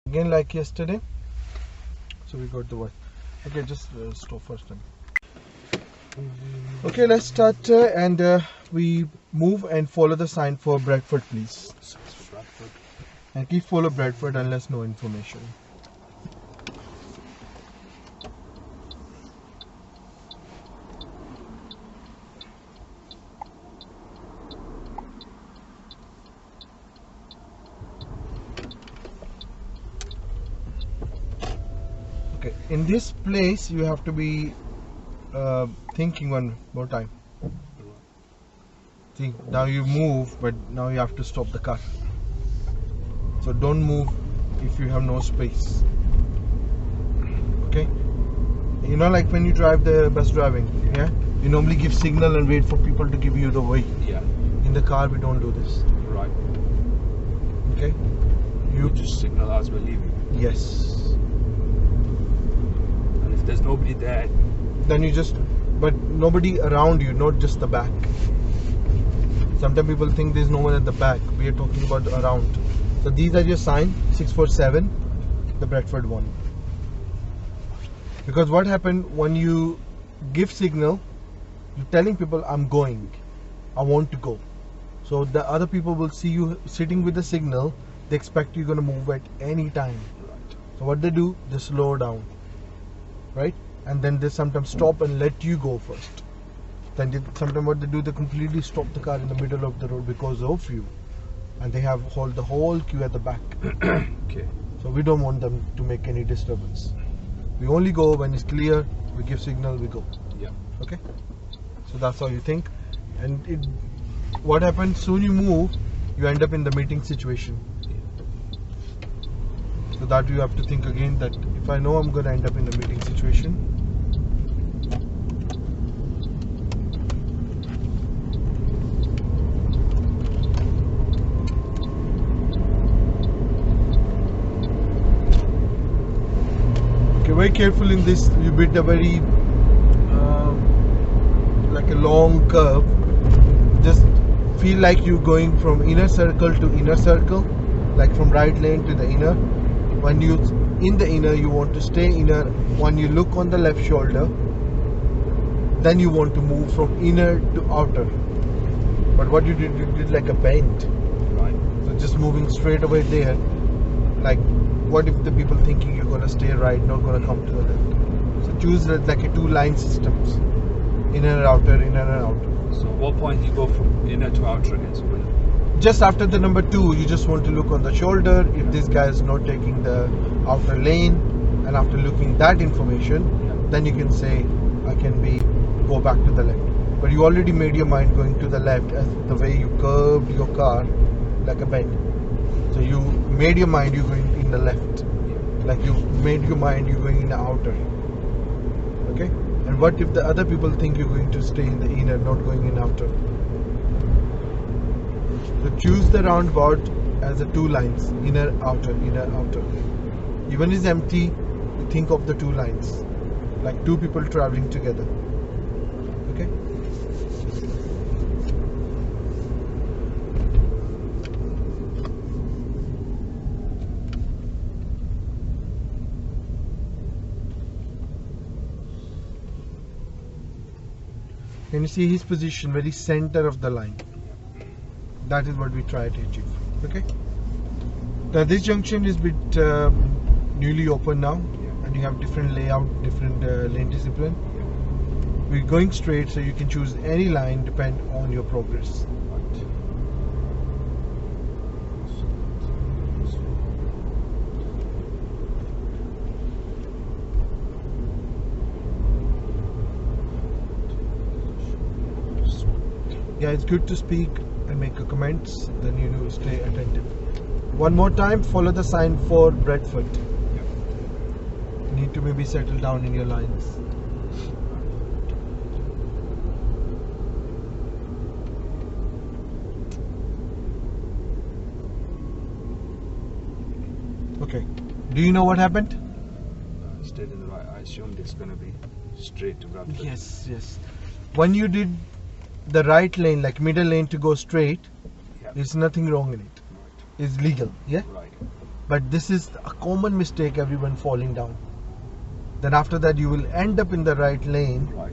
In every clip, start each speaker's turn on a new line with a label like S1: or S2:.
S1: Again like yesterday. So we got the one. Okay, just stop first then. Okay, let's start and we move and follow the sign for Bradford, please.
S2: Bradford.
S1: And keep follow Bradford unless no information. Okay, in this place you have to be thinking one more time. See, now you move, but now you have to stop the car. So don't move if you have no space. Okay? You know, like when you drive the bus driving, yeah? You normally give signal and wait for people to give you the way.
S2: Yeah.
S1: In the car, we don't do this.
S2: Right.
S1: Okay?
S2: You just signal as we're leaving.
S1: Yes.
S2: And if there's nobody there,
S1: Then you just, but nobody around you, not just the back. Sometimes people think there's no one at the back. We are talking about around. So these are your sign, 647, the Bradford one. Because what happened when you give signal, you're telling people I'm going, I want to go. So the other people will see you sitting with the signal, they expect you're going to move at any time.
S2: right.
S1: So what they do, they slow down, right? And then they sometimes stop and let you go first. Then sometimes what they do, they completely stop the car in the middle of the road because of you. And they have hold the whole queue at the back.
S2: Okay.
S1: So we don't want them to make any disturbance. We only go when it's clear, we give signal, we go.
S2: Yeah.
S1: Okay? So that's how you think. And what happens, soon you move, you end up in the meeting situation. So that you have to think again that if I know I'm going to end up in the meeting situation, very careful in this. You bid a very like a long curve. Just feel like you're going from inner circle to inner circle, like from right lane to the inner. When you in the inner, you want to stay inner. When you look on the left shoulder, then you want to move from inner to outer. But what you did like a bend.
S2: Right.
S1: So just moving straight away there, like. What if the people thinking you're gonna stay right, not gonna come to the left? So choose like a two-line systems, inner and outer, inner and outer.
S2: So what point do you go from inner to outer again? So when
S1: Just after the number 2, you just want to look on the shoulder. If this guy is not taking the outer lane, and after looking that information, then you can say I can go back to the left. But you already made your mind going to the left as the way you curved your car like a bend. So you made your mind you're going in the left, like you made your mind you're going in the outer. Okay? And what if the other people think you're going to stay in the inner, not going in outer? So choose the roundabout as a 2 lines, inner, outer, inner, outer. Even is empty, think of the 2 lines, like 2 people traveling together. Okay? Can you see his position very center of the line? That is what we try to achieve. Okay. Now this junction is bit newly open now, and you have different layout, different lane discipline. We're going straight, so you can choose any line depend on your progress. Yeah, it's good to speak and make your comments, then you know, stay attentive. One more time, follow the sign for Bradford. You need to maybe settle down in your lines. Okay. Do you know what happened?
S2: I stayed in the right. I assumed it's going to be straight to Bradford.
S1: Yes, yes. When you did the right lane, like middle lane to go straight, there's nothing wrong in it.
S2: Right.
S1: It's legal, yeah?
S2: Right.
S1: But this is a common mistake everyone falling down. Then after that you will end up in the right lane,
S2: Right.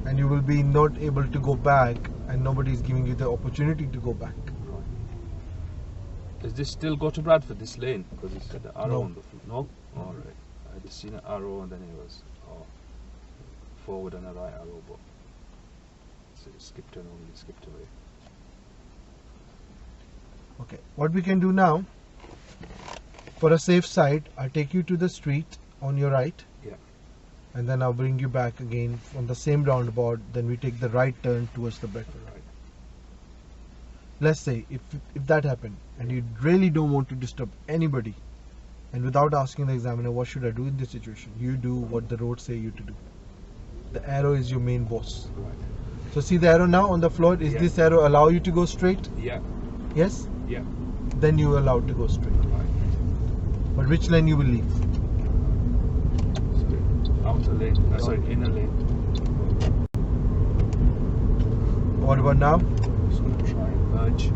S1: and you will be not able to go back, and nobody is giving you the opportunity to go back.
S2: Right. Does this still go to Bradford, this lane? Because it said the arrow
S1: No.
S2: on the no? Alright. I just seen an arrow and then it was forward and a right arrow, but so it skipped and only skipped away.
S1: Okay, what we can do now, for a safe side, I'll take you to the street on your right.
S2: Yeah.
S1: And then I'll bring you back again on the same roundabout. Then we take the right turn towards the Bradford.
S2: Right.
S1: Let's say if that happened and you really don't want to disturb anybody, and without asking the examiner what should I do in this situation, you do what the road say you to do. The arrow is your main boss.
S2: Right.
S1: So see the arrow now on the floor. Is
S2: Yeah.
S1: this arrow allow you to go straight?
S2: Yeah.
S1: Yes.
S2: Yeah.
S1: Then you are allowed to go straight.
S2: Right.
S1: But which lane you will leave?
S2: Sorry. Outer lane. Sorry, inner lane.
S1: What about now?
S2: Just gonna try and merge.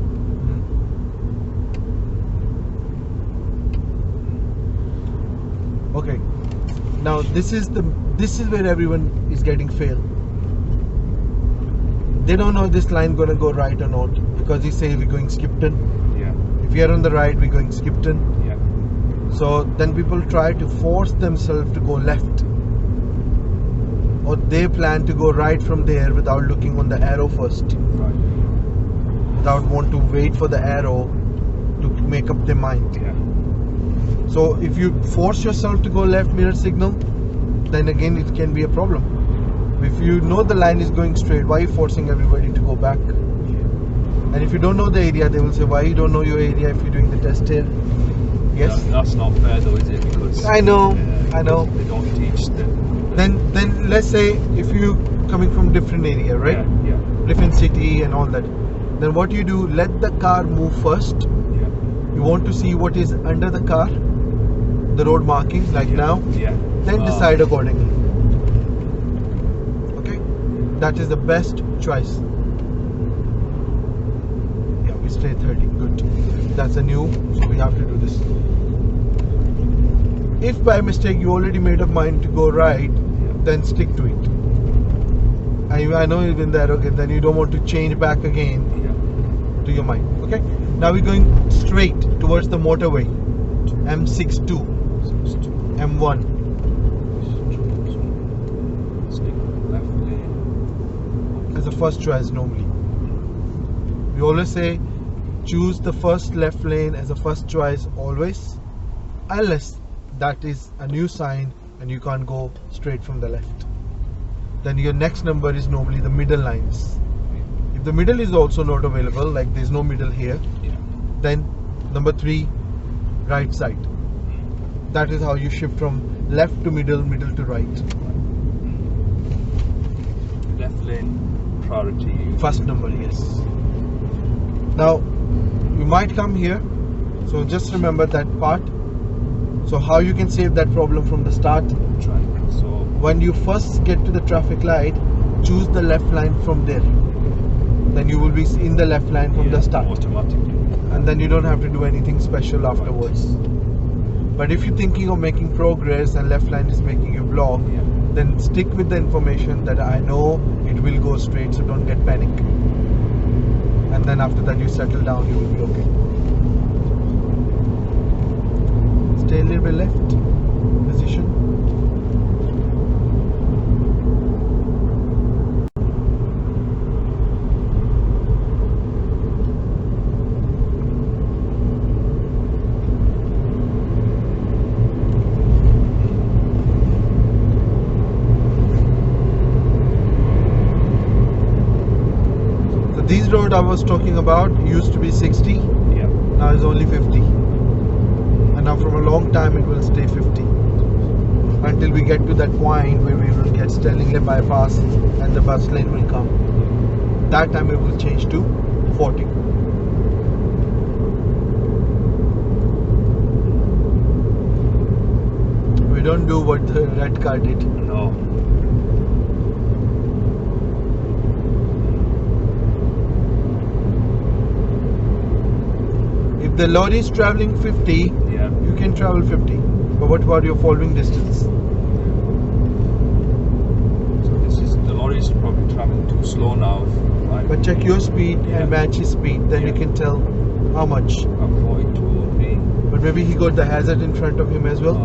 S1: Okay. Now this is where everyone is getting failed. They don't know this line gonna go right or not, because he say we're going Skipton.
S2: Yeah.
S1: If we are on the right, we're going Skipton.
S2: Yeah.
S1: So then people try to force themselves to go left, or they plan to go right from there without looking on the arrow first,
S2: Right.
S1: without want to wait for the arrow to make up their mind.
S2: Yeah.
S1: So if you force yourself to go left mirror signal, then again it can be a problem. If you know the line is going straight, why are you forcing everybody to go back? And if you don't know the area, they will say, why you don't know your area if you're doing the test here? Yes?
S2: That's not fair though, is it? Because
S1: I know, I know.
S2: They don't teach them.
S1: Then let's say if you coming from different area, right?
S2: Yeah. Yeah.
S1: Different city and all that. Then what you do, let the car move first.
S2: Yeah.
S1: You want to see what is under the car, the road markings like now.
S2: Yeah.
S1: Then decide accordingly. Okay? That is the best choice. Yeah, we stay 30. Good. That's a new, so we have to do this. If by mistake you already made up mind to go right, then stick to it. I know you've been there, okay, then you don't want to change back again
S2: Yeah.
S1: to your mind. Okay? Now we're going straight towards the motorway. M62, M1.
S2: Stick left lane.
S1: As a first choice normally. We always say choose the first left lane as a first choice always, unless that is a new sign and you can't go straight from the left. Then your next number is normally the middle lines. If the middle is also not available, like there's no middle here,
S2: Yeah.
S1: then number 3, right side. That is how you shift from left to middle, middle to right.
S2: Left lane priority.
S1: First number, yes. Now you might come here, so just remember that part. So how you can save that problem from the start?
S2: Try. So
S1: When you first get to the traffic light, choose the left line from there. Then you will be in the left line from the start,
S2: automatically.
S1: and then you don't have to do anything special afterwards. But if you're thinking of making progress and left line is making you block,
S2: Yeah.
S1: then stick with the information that I know it will go straight, so don't get panic. And then after that you settle down, you will be okay. Stay a little bit left position. These road I was talking about used to be 60,
S2: Yeah.
S1: now it's only 50. And now from a long time it will stay 50. Until we get to that point where we will get Stellingley bypass and the bus lane will come. That time it will change to 40. We don't do what the red car did.
S2: No.
S1: If the lorry is traveling 50,
S2: Yeah.
S1: you can travel 50. But what about your following distance?
S2: So the lorry is probably traveling too slow now.
S1: But check your speed
S2: Yeah.
S1: and match his speed, then you
S2: Yeah.
S1: can tell how much.
S2: 42 only.
S1: But maybe he got the hazard in front of him as well.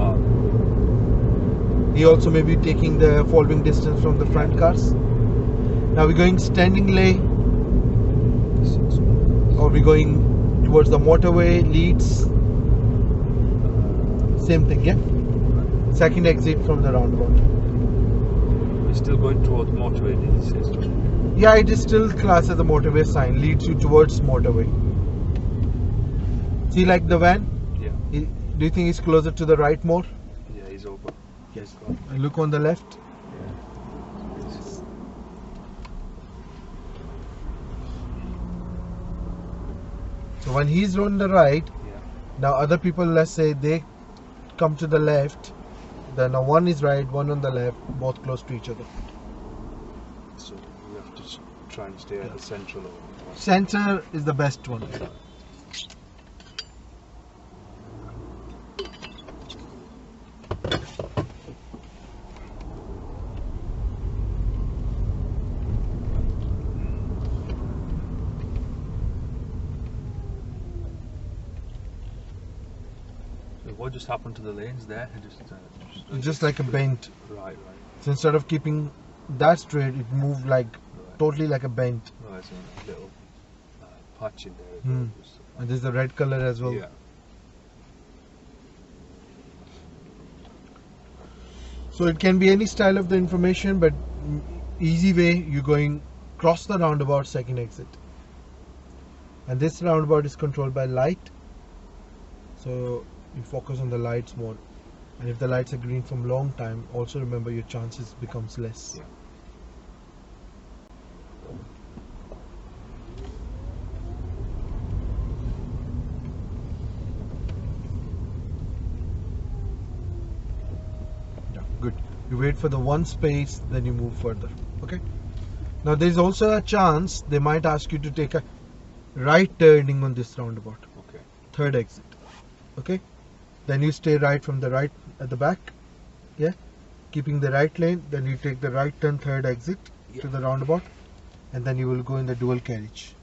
S1: He also may be taking the following distance from the front cars. Now we're going standing lay,
S2: 6
S1: or we're going towards the motorway, Leeds. Same thing, yeah? Second exit from the roundabout.
S2: We're still going towards motorway, did he say so?
S1: Yeah, it is still classed as a motorway sign, leads you towards motorway. See, like the van?
S2: Yeah.
S1: Do you think he's closer to the right more?
S2: Yeah, he's over.
S1: Yes. And look on the left. So when he's on the right,
S2: Yeah.
S1: now other people, let's say they come to the left, then one is right, one on the left, both close to each other.
S2: So we have to try and stay at the central.
S1: Center is the best one.
S2: What just happened to the lanes there?
S1: Just like a bend.
S2: Right.
S1: So instead of keeping that straight, it moved like totally like a bend.
S2: Right, so a little patch in there.
S1: Hmm. And there's the red color as well.
S2: Yeah.
S1: So it can be any style of the information, but easy way, you're going cross the roundabout, second exit. And this roundabout is controlled by light. So you focus on the lights more. And if the lights are green from long time, also remember your chances becomes less.
S2: Yeah.
S1: Yeah, good. You wait for the one space, then you move further. Okay. Now there is also a chance they might ask you to take a right turning on this roundabout.
S2: Okay.
S1: Third exit. Okay. Then you stay right from the right at the back. Yeah. Keeping the right lane. Then you take the right turn, third exit to the roundabout, and then you will go in the dual carriage.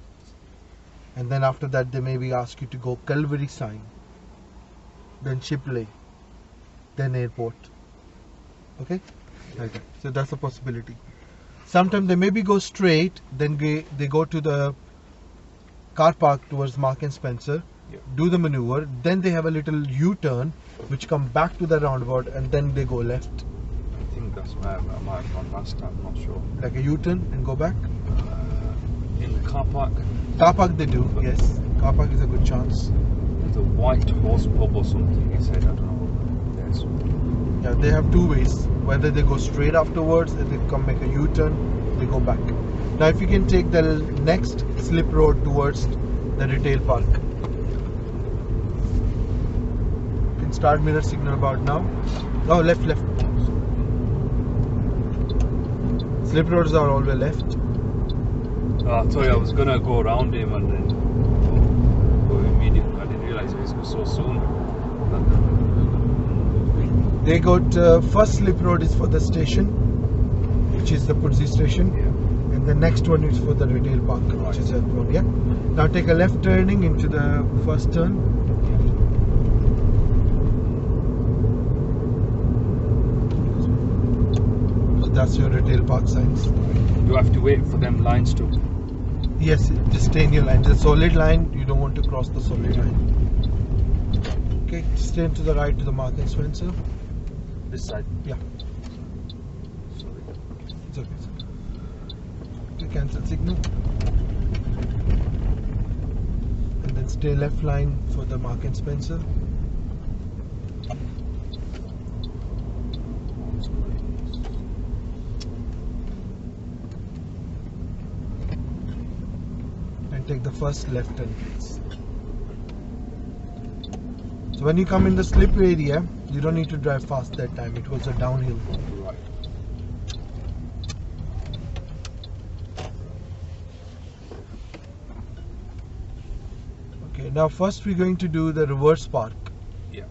S1: And then after that, they maybe ask you to go Calvary sign, then Shipley, then airport. Okay. Like that. So that's a possibility. Sometimes they maybe go straight, then they go to the car park towards Mark and Spencer, do the maneuver, then they have a little U-turn which come back to the roundabout, and then they go left.
S2: I think that's where I might have gone last time, I'm not sure.
S1: Like a U-turn and go back?
S2: In the car park.
S1: Car park they do, yes. Car park is a good chance.
S2: There's a White Horse pub or something, he said, I don't know. There's
S1: Yeah, they have two ways. Whether they go straight afterwards, and they come make a U-turn, they go back. Now if you can take the next slip road towards the retail park. You can start mirror signal about now. Oh, left. Slip roads are always left.
S2: I told you I was gonna go around him and then go immediately. I didn't realize it was so soon.
S1: They got first slip road is for the station, which is the Pudsey station, and the next one is for the retail park, which is that one. Yeah. Now take a left turning into the first turn. So that's your retail park signs.
S2: You have to wait for them lines to.
S1: Yes, just stay in your line. The solid line, you don't want to cross the solid line. Okay, stay to the right to the Mark and Spencer.
S2: This side.
S1: Yeah.
S2: Sorry.
S1: It's okay. Okay, cancel signal. And then stay left line for the Mark and Spencer. And take the first left turn, please. So when you come in the slip area, you don't need to drive fast that time. It was a downhill.
S2: Right.
S1: Okay, Okay, now first we're going to do the reverse park.
S2: Yeah.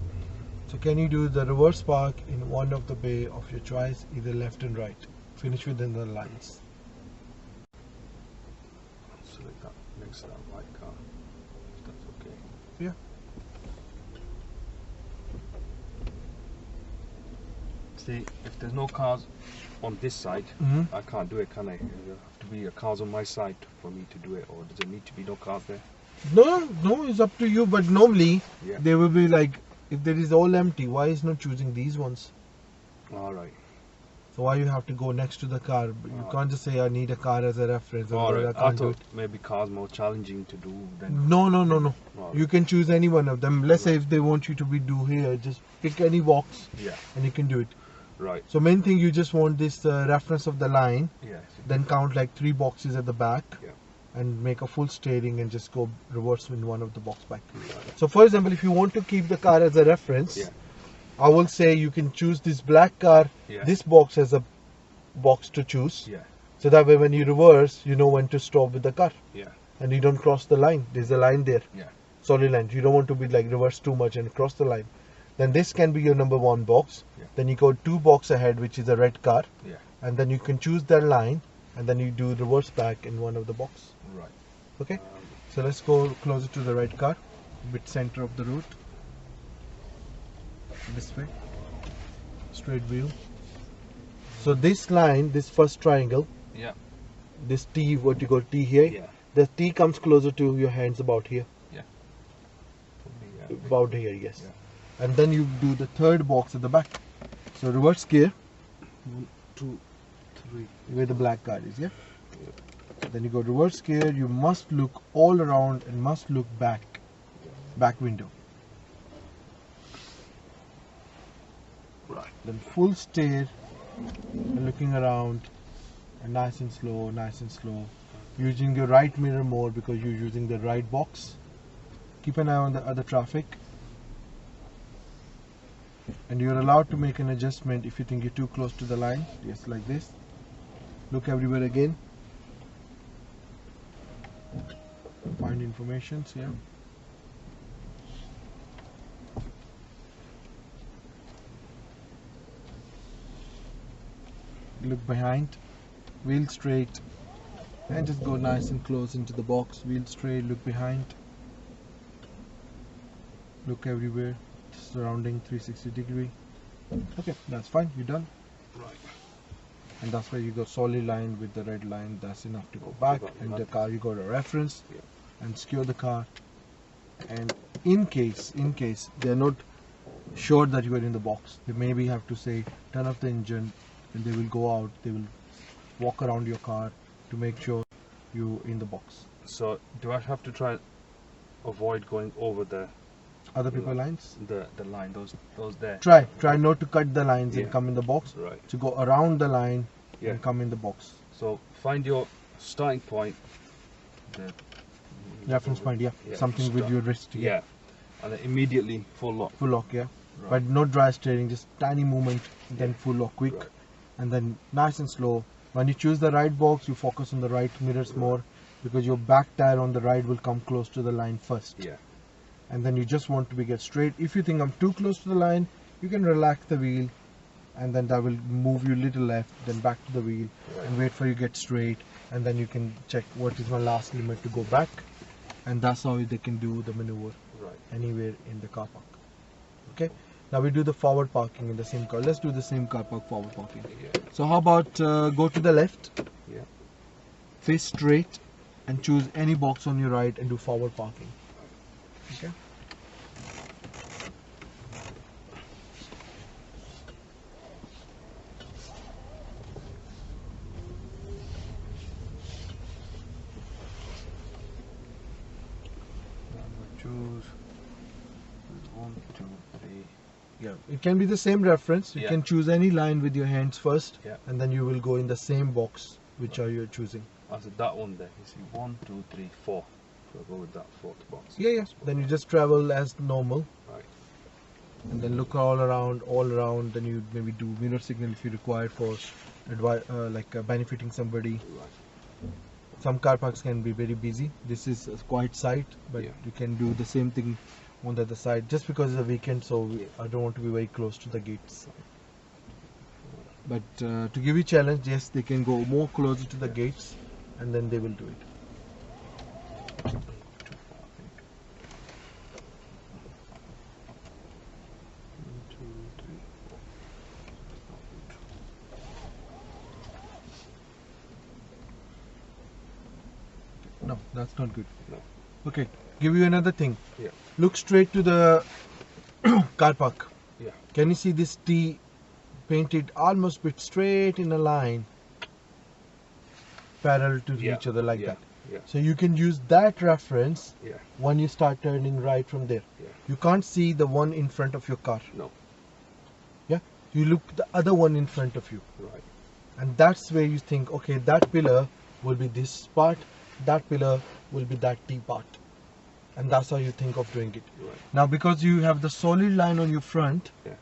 S1: So can you do the reverse park in one of the bay of your choice, either left and right? Finish within the lines.
S2: Select that next to that white car. If that's okay.
S1: Yeah.
S2: See, if there's no cars on this side,
S1: Mm-hmm.
S2: I can't do it, can I? There have to be cars on my side for me to do it, or does there need to be no cars there?
S1: No, it's up to you. But normally
S2: Yeah.
S1: they will be like, if there is all empty, why is not choosing these ones?
S2: All right.
S1: So why you have to go next to the car? You
S2: Alright.
S1: can't just say I need a car as a reference.
S2: All
S1: Otherwise
S2: right.
S1: I
S2: I
S1: can't do
S2: thought
S1: it.
S2: maybe cars more challenging to do than.
S1: No.
S2: All
S1: You
S2: right.
S1: can choose any one of them. Let's say
S2: Right.
S1: if they want you to be do here, just pick any box
S2: Yeah.
S1: and you can do it.
S2: Right.
S1: So main thing, you just want this reference of the line,
S2: Yeah.
S1: then count like 3 boxes at the back,
S2: Yeah.
S1: and make a full steering and just go reverse in one of the box back.
S2: Right.
S1: So for example, if you want to keep the car as a reference,
S2: Yeah.
S1: I will say you can choose this black car,
S2: Yeah.
S1: this box as a box to choose.
S2: Yeah.
S1: So that way when you reverse, you know when to stop with the car
S2: Yeah.
S1: and you don't cross the line. There's a line there,
S2: Yeah.
S1: solid line. You don't want to be like reverse too much and cross the line. Then this can be your number 1 box.
S2: Yeah.
S1: Then you go 2 box ahead, which is a red car,
S2: Yeah.
S1: and then you can choose that line, and then you do reverse back in one of the box.
S2: Right.
S1: Okay. So let's go closer to the red car, bit center of the road. This way, straight view. So this line, this first triangle,
S2: Yeah.
S1: this T, what you got T here,
S2: Yeah.
S1: the T comes closer to your hands about here,
S2: Probably, yeah.
S1: about here, yes.
S2: Yeah.
S1: And then you do the third box at the back. So reverse gear,
S2: 1, 2, 3.
S1: where the black car is, yeah. Then you go reverse gear. You must look all around and must look back, back window.
S2: Right.
S1: Then full stare and looking around, and nice and slow, using your right mirror more because you're using the right box. Keep an eye on the other traffic, and you're allowed to make an adjustment if you think you're too close to the line. Yes, like this. Look everywhere again, find information. Yeah. Look behind, wheel straight, and just go nice and close into the box. Wheel straight, look behind, look everywhere, surrounding 360 degree. Okay, that's fine, you're done.
S2: Right.
S1: And that's where you got solid line with the red line. That's enough to go back. And the car, you got a reference,
S2: Yeah.
S1: and secure the car. And in case they're not sure that you are in the box, they maybe have to say turn off the engine, and they will go out, they will walk around your car to make sure you in the box.
S2: So do I have to try and avoid going over the
S1: Other people lines,
S2: the line, those there?
S1: try not to cut the lines
S2: Yeah.
S1: and come in the box,
S2: Right.
S1: to go around the line
S2: Yeah.
S1: and come in the box.
S2: So find your starting point. The
S1: Reference point, yeah,
S2: Yeah,
S1: something with
S2: start.
S1: your wrist,
S2: Yeah. And then immediately full lock.
S1: full lock, yeah.
S2: Right.
S1: But not dry steering, just tiny movement, then full lock quick,
S2: Right.
S1: and then nice and slow. When you choose the right box, you focus on the right mirrors more, because your back tire on the right will come close to the line first.
S2: Yeah.
S1: And then you just want to be get straight. If you think I'm too close to the line, you can relax the wheel, and then that will move you little left, then back to the wheel, and wait for you get straight, and then you can check what is my last limit to go back, and that's how they can do the maneuver
S2: Right.
S1: anywhere in the car park. Okay, now we do the forward parking in the same car. Let's do the same car park forward parking.
S2: Yeah.
S1: So how about go to the left,
S2: Yeah.
S1: face straight, and choose any box on your right and do forward parking. Okay.
S2: Choose 1, 2, 3.
S1: Yeah, it can be the same reference. You
S2: Yeah.
S1: can choose any line with your hands first,
S2: Yeah.
S1: and then you will go in the same box which are you choosing.
S2: I said that one there. You see 1, 2, 3, 4. So I'll go with that fourth box.
S1: Yeah. Then you just travel as normal,
S2: Right.
S1: and then look all around. Then you maybe do mirror signal if you require for benefiting somebody.
S2: Right.
S1: Some car parks can be very busy. This is a quiet site, but
S2: Yeah.
S1: you can do the same thing on the other side. Just because it's a weekend, so I don't want to be very close to the gates. But to give you challenge, yes, they can go more closer to the
S2: Yeah.
S1: gates, and then they will do it.
S2: Too far, I think. 1, 2, 3, 4.
S1: No, that's not good.
S2: No.
S1: Okay, give you another thing.
S2: Yeah.
S1: Look straight to the car park.
S2: Yeah.
S1: Can you see this T painted almost bit straight in a line, parallel to
S2: Yeah.
S1: each other like
S2: Yeah.
S1: that?
S2: Yeah.
S1: So you can use that reference
S2: Yeah.
S1: when you start turning right from there.
S2: Yeah.
S1: You can't see the one in front of your car.
S2: No.
S1: Yeah, you look the other one in front of you,
S2: Right.
S1: and that's where you think, okay, that pillar will be this part, that pillar will be that T part, and that's how you think of doing it.
S2: Right.
S1: Now, because you have the solid line on your front,
S2: Yeah.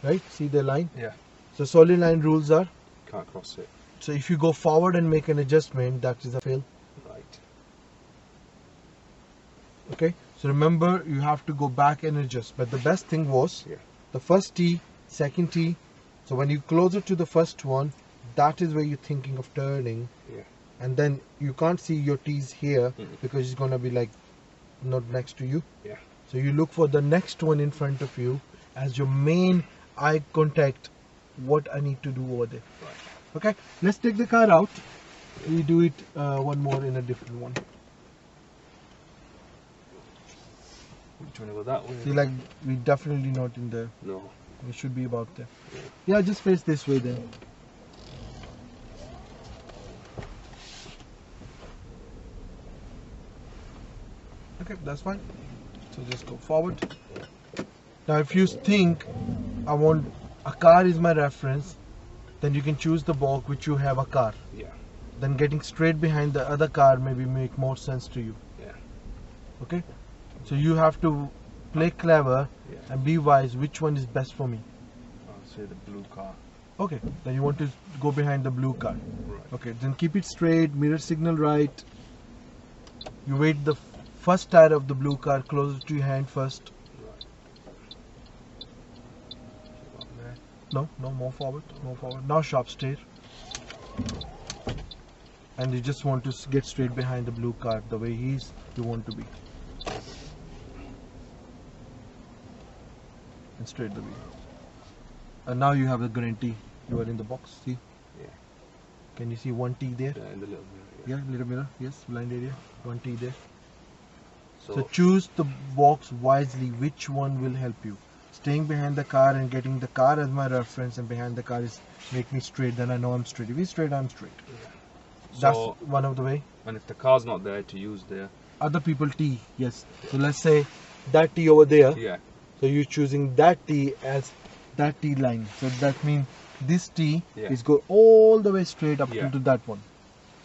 S1: right? See the line?
S2: Yeah.
S1: So solid line rules are,
S2: Can't cross it.
S1: so if you go forward and make an adjustment, that is a fail.
S2: Right.
S1: Okay, so remember, you have to go back and adjust. But the best thing was
S2: Yeah.
S1: the first T, second T. So when you closer to the first one, that is where you're thinking of turning,
S2: Yeah.
S1: and then you can't see your T's here
S2: Mhm.
S1: because it's gonna be like not next to you.
S2: Yeah.
S1: So you look for the next one in front of you as your main eye contact. What I need to do over there.
S2: Right.
S1: Okay, let's take the car out. We do it one more in a different one.
S2: Which one go that way?
S1: See, like we definitely not in there.
S2: No.
S1: We should be about there. Yeah, just face this way then. Okay, that's fine. So just go forward. Now, if you think I want a car is my reference, then you can choose the walk which you have a car.
S2: Yeah.
S1: Then getting straight behind the other car maybe make more sense to you.
S2: Yeah.
S1: Okay, so you have to play clever
S2: Yeah.
S1: and be wise. Which one is best for me?
S2: I'll say the blue car.
S1: Okay, then you want to go behind the blue car.
S2: Right.
S1: Okay, then keep it straight, mirror signal right. You wait the first tire of the blue car closer to your hand first.
S2: Right. About there.
S1: No, more forward, more forward. Now sharp straight. And you just want to get straight behind the blue car the way you want to be. And straight the wheel. And now you have the guarantee. You are in the box, see?
S2: Yeah.
S1: Can you see one T there?
S2: Yeah, in the little mirror.
S1: Yeah, little mirror, yes, blind area, one T there.
S2: So,
S1: So choose the box wisely, which one will help you. Staying behind the car and getting the car as my reference and behind the car is make me straight, then I know I'm straight. If he's straight, I'm straight. That's
S2: so
S1: one of the way.
S2: and if the car's not there to use there,
S1: Other people T, yes. So let's say that T over there.
S2: yeah,
S1: So you're choosing that T as that T line. So that means this T
S2: Yeah.
S1: is go all the way straight up
S2: Yeah.
S1: into that one.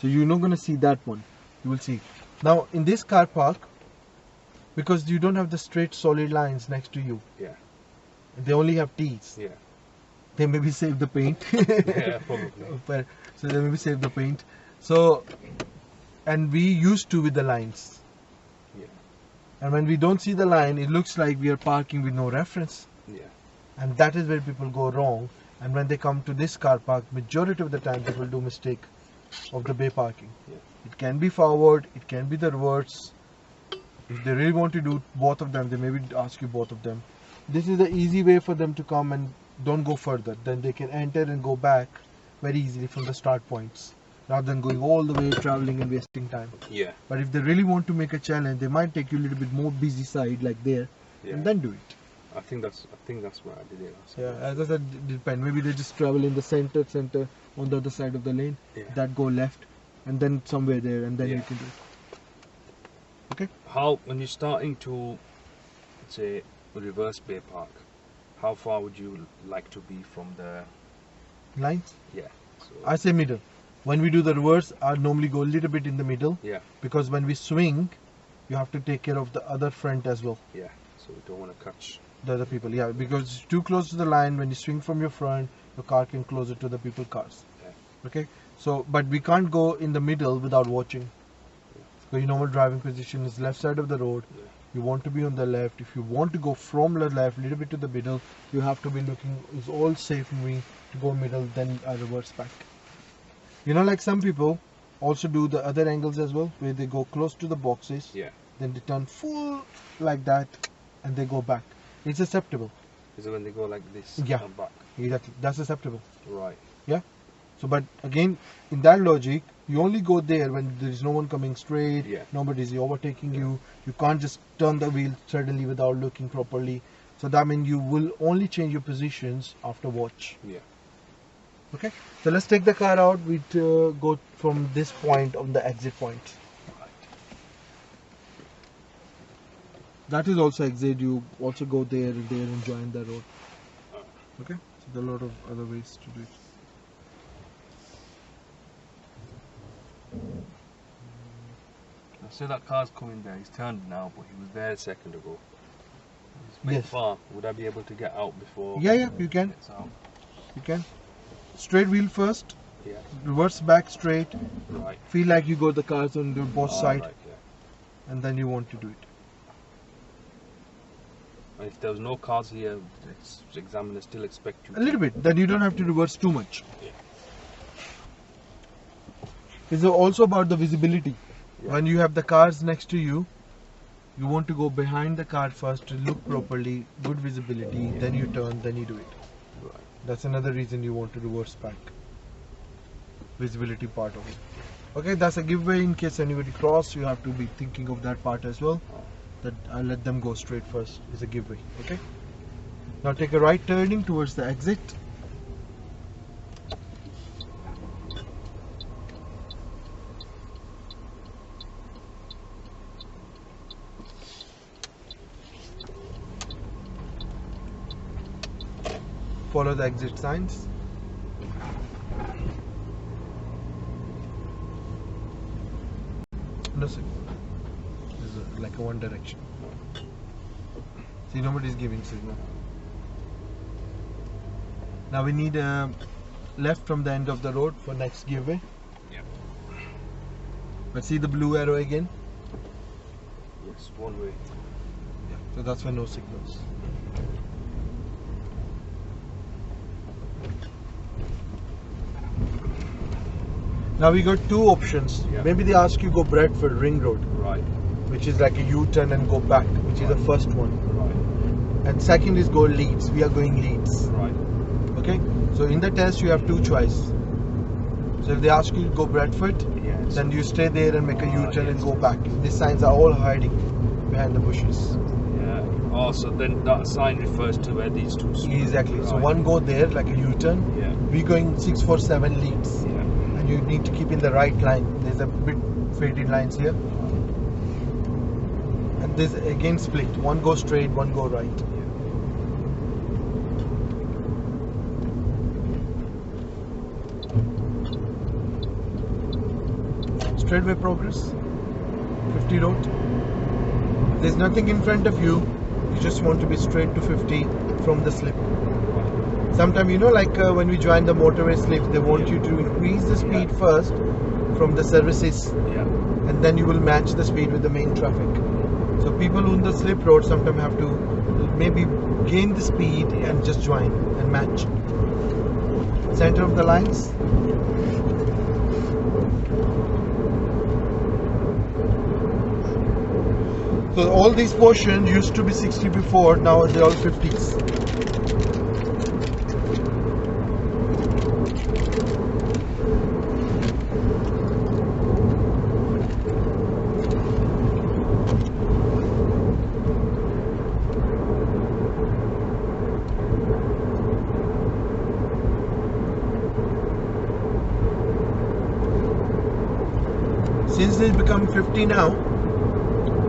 S1: So you're not gonna see that one. You will see. Now in this car park, because you don't have the straight solid lines next to you,
S2: yeah,
S1: they only have T's.
S2: yeah,
S1: They maybe save the paint.
S2: yeah, probably.
S1: But, so they maybe save the paint. So, and we used to with the lines.
S2: Yeah,
S1: And when we don't see the line, it looks like we are parking with no reference.
S2: yeah,
S1: And that is where people go wrong. And when they come to this car park, majority of the time people do mistake of the bay parking.
S2: Yeah.
S1: It can be forward, it can be the reverse. If they really want to do both of them, they maybe ask you both of them. This is the easy way for them to come and don't go further. Then they can enter and go back very easily from the start points, rather than going all the way, traveling and wasting time.
S2: yeah,
S1: But if they really want to make a challenge, they might take you a little bit more busy side like there,
S2: yeah.
S1: and then do it.
S2: I think that's where I did it last
S1: Yeah,
S2: time.
S1: as I said, it depends. Maybe they just travel in the center on the other side of the lane,
S2: Yeah.
S1: that go left, and then somewhere there, and then you
S2: Yeah.
S1: can do it. Okay.
S2: How when you're starting to say reverse bay park, how far would you like to be from the
S1: Lines.
S2: yeah? So
S1: I say middle. When we do the reverse, I normally go a little bit in the middle,
S2: yeah,
S1: because when we swing, you have to take care of the other front as well.
S2: yeah. So we don't want to catch.
S1: The other people, yeah, because it's too close to the line. When you swing from your front, your car can closer to the people cars.
S2: Yeah.
S1: Okay, So, but we can't go in the middle without watching. So your normal driving position is left side of the road.
S2: Yeah.
S1: You want to be on the left. If you want to go from the left, little bit to the middle, you have to be looking. It's all safe for me to go middle, then I reverse back. You know, like some people also do the other angles as well, where they go close to the boxes.
S2: Yeah.
S1: Then they turn full like that, and they go back. It's acceptable.
S2: Is it when they go like this?
S1: Yeah.
S2: And back.
S1: Exactly. That's acceptable.
S2: Right.
S1: Yeah. So, but again, in that logic, you only go there when there is no one coming straight.
S2: Yeah.
S1: Nobody's overtaking you. You can't just turn the wheel suddenly without looking properly. So that means you will only change your positions after watch.
S2: Yeah.
S1: Okay. So let's take the car out. We go from this point on the exit point.
S2: Right.
S1: That is also exit. You also go there and join the road. Okay. So there are a lot of other ways to do it.
S2: I see that car's coming there. He's turned now, but he was there a second ago. It's a bit
S1: Yes.
S2: far. Would I be able to get out before?
S1: Yeah, you can.
S2: It's out.
S1: You can. Straight wheel first.
S2: Yeah.
S1: Reverse back straight.
S2: Right.
S1: Feel like you got the cars on the both side,
S2: Right, yeah.
S1: and then you want to do it.
S2: And if there was no cars here, the examiner still expect you
S1: A little bit. Then you don't have to reverse too much.
S2: Yeah.
S1: It's also about the visibility.
S2: Yeah.
S1: When you have the cars next to you, you want to go behind the car first to look properly, good visibility. Then you turn, then you do it.
S2: Right.
S1: That's another reason you want to reverse back. Visibility part of it. Okay, that's a giveaway in case anybody cross. You have to be thinking of that part as well. That I'll let them go straight first is a giveaway. Okay. Now take a right turning towards the exit. Follow the exit signs. No, sir. This is like a one direction. See, nobody's giving signal. Now we need a left from the end of the road for next giveaway.
S2: Yeah.
S1: But see the blue arrow again?
S2: Yes, one way.
S1: Yeah. So that's why no signals. Now we got two options.
S2: Yeah.
S1: Maybe they ask you go Bradford Ring Road,
S2: Right.
S1: which is like a U-turn and go back, which is the first one.
S2: Right.
S1: And second is go Leeds. We are going Leeds.
S2: Right.
S1: Okay. So in the test you have two choices. So if they ask you to go Bradford,
S2: Yes.
S1: then you stay there and make a U-turn and
S2: yes.
S1: go back. These signs are all hiding behind the bushes.
S2: Yeah. Oh, so then that sign refers to where these two streets.
S1: Exactly. So
S2: Right.
S1: one go there like a U-turn.
S2: Yeah.
S1: We're going 647 Leeds.
S2: Yeah.
S1: And you need to keep in the right line. There's a bit faded lines here. And there's again split. One go straight, one go right. Straightaway progress. 50 road. If there's nothing in front of you, you just want to be straight to 50 from the slip. Sometimes, you know, like when we join the motorway slip, they want you to increase the speed first from the services,
S2: Yeah.
S1: and then you will match the speed with the main traffic. So people on the slip road sometimes have to maybe gain the speed and just join and match. Center of the lines. So all these portions used to be 60 before, now they're all 50s. Since they become 50 now,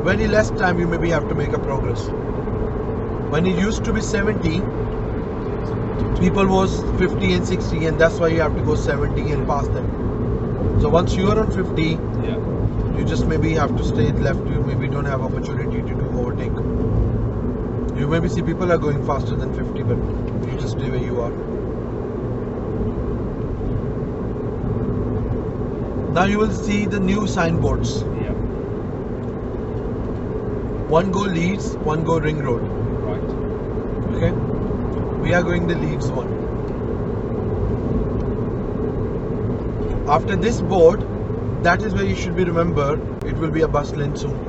S1: very less time you maybe have to make a progress. When it used to be 70, people was 50 and 60, and that's why you have to go 70 and pass them. So once you are on 50,
S2: Yeah.
S1: you just maybe have to stay left. You maybe don't have opportunity to do overtake. You maybe see people are going faster than 50, but you just stay where you are. Now you will see the new signboards.
S2: Yeah.
S1: One go Leeds, one go Ring Road.
S2: Right.
S1: Okay. We are going the Leeds one. After this board, that is where you should be remembered. It will be a bus lane soon.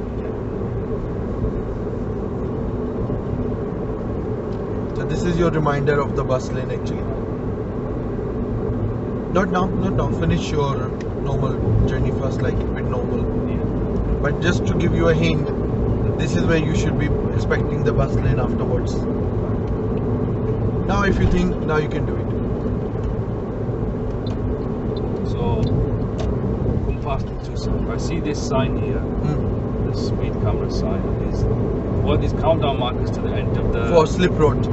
S1: So this is your reminder of the bus lane actually. Not now, not now. Finish your normal journey first, like with normal.
S2: Yeah.
S1: But just to give you a hint, this is where you should be expecting the bus lane afterwards. Now if you think, now you can do it.
S2: So, come faster to some. I see this sign here, the speed camera sign. These countdown markers to the end of the.
S1: For slip road.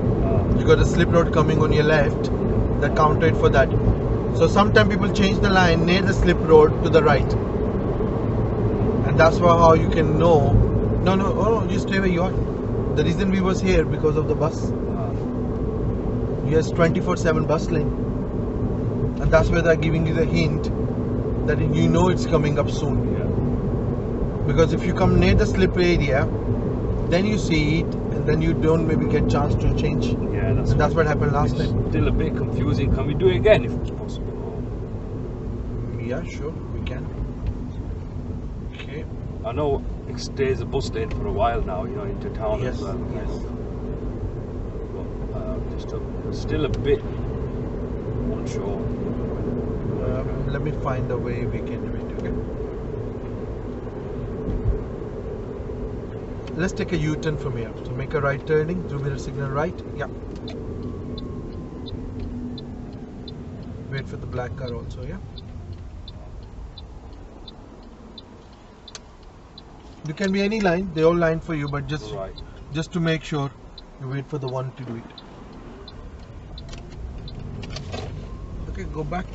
S1: You got a slip road coming on your left, that counted for that. So sometimes people change the line near the slip road to the right. And that's how you can know. No, you stay where you are. The reason we was here because of the bus. Yes, 24/7 bus lane. And that's where they're giving you the hint that you know it's coming up soon.
S2: Yeah.
S1: Because if you come near the slip area, then you see it, and then you don't maybe get chance to change.
S2: Yeah,
S1: That's what happened last time.
S2: Still a bit confusing. Can we do it again if it's possible?
S1: Yeah, sure, we can. Okay.
S2: I know it stays a bus lane for a while now, into town
S1: Yes,
S2: as well.
S1: yes.
S2: But still a bit unsure.
S1: Let me find a way we can do it. Okay. Let's take a U-turn from here. So make a right turning, 2-meter signal right. Yeah. Wait for the black car also, yeah. You can be any line, they all line for you, but just to make sure, you wait for the one to do it. Okay, go back.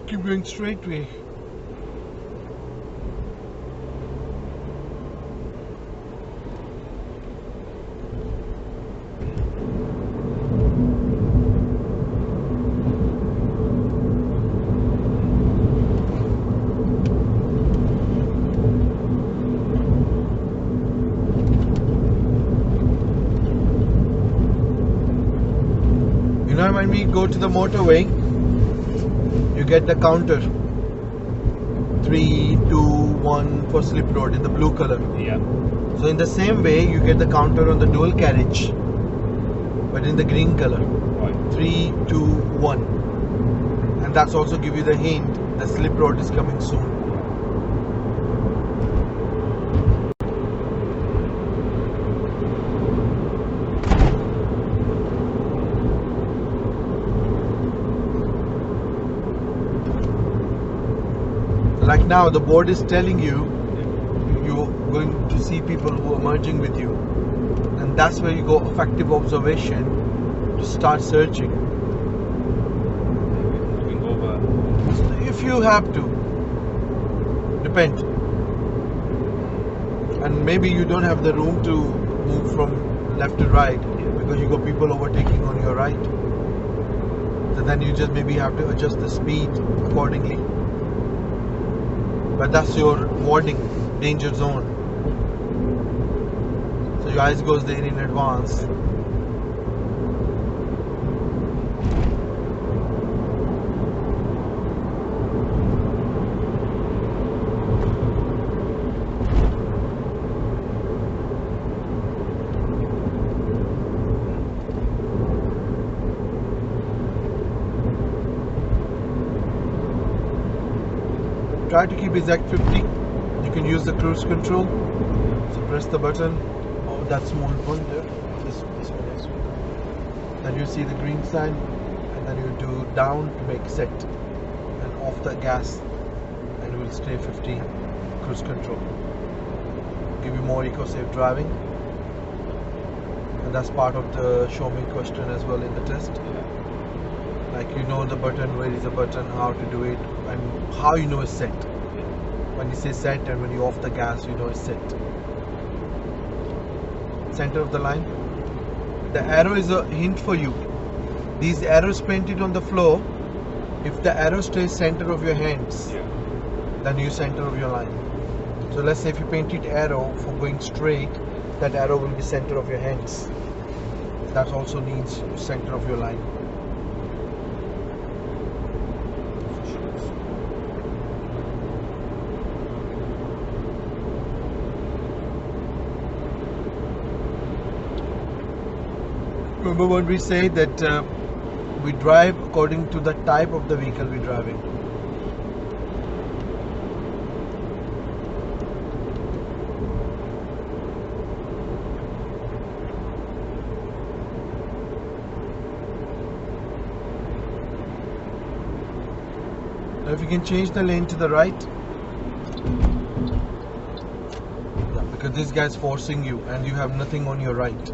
S1: Keep going straight way. When we go to the motorway, you get the counter 3, 2, 1 for slip road in the blue color.
S2: Yeah.
S1: So in the same way, you get the counter on the dual carriage, but in the green color.
S2: Right.
S1: 3, 2, 1, and that's also give you the hint the slip road is coming soon. Like now the board is telling you you're going to see people who are merging with you, and that's where you go effective observation to start searching.
S2: Moving over.
S1: If you have to, depend, and maybe you don't have the room to move from left to right because you got people overtaking on your right, so then you just maybe have to adjust the speed accordingly. But that's your warning, danger zone. So your eyes goes there in advance. Try to keep exact 50. You can use the cruise control. So press the button. Oh, that small one there. This one is. Then you see the green sign, and then you do down to make set, and off the gas, and you will stay 50. Cruise control. Give you more eco-safe driving, and that's part of the show me question as well in the test. Like you know the button, where is the button, how to do it, and how you know it's set. When when you say set and when you off the gas, you know it's set. Center of the line. The arrow is a hint for you. These arrows painted on the floor, if the arrow stays center of your hands, then you center of your line. So let's say if you painted arrow for going straight, that arrow will be center of your hands. That also needs center of your line. Remember when we say that we drive according to the type of the vehicle we're driving. Now if you can change the lane to the right, because this guy's forcing you and you have nothing on your right.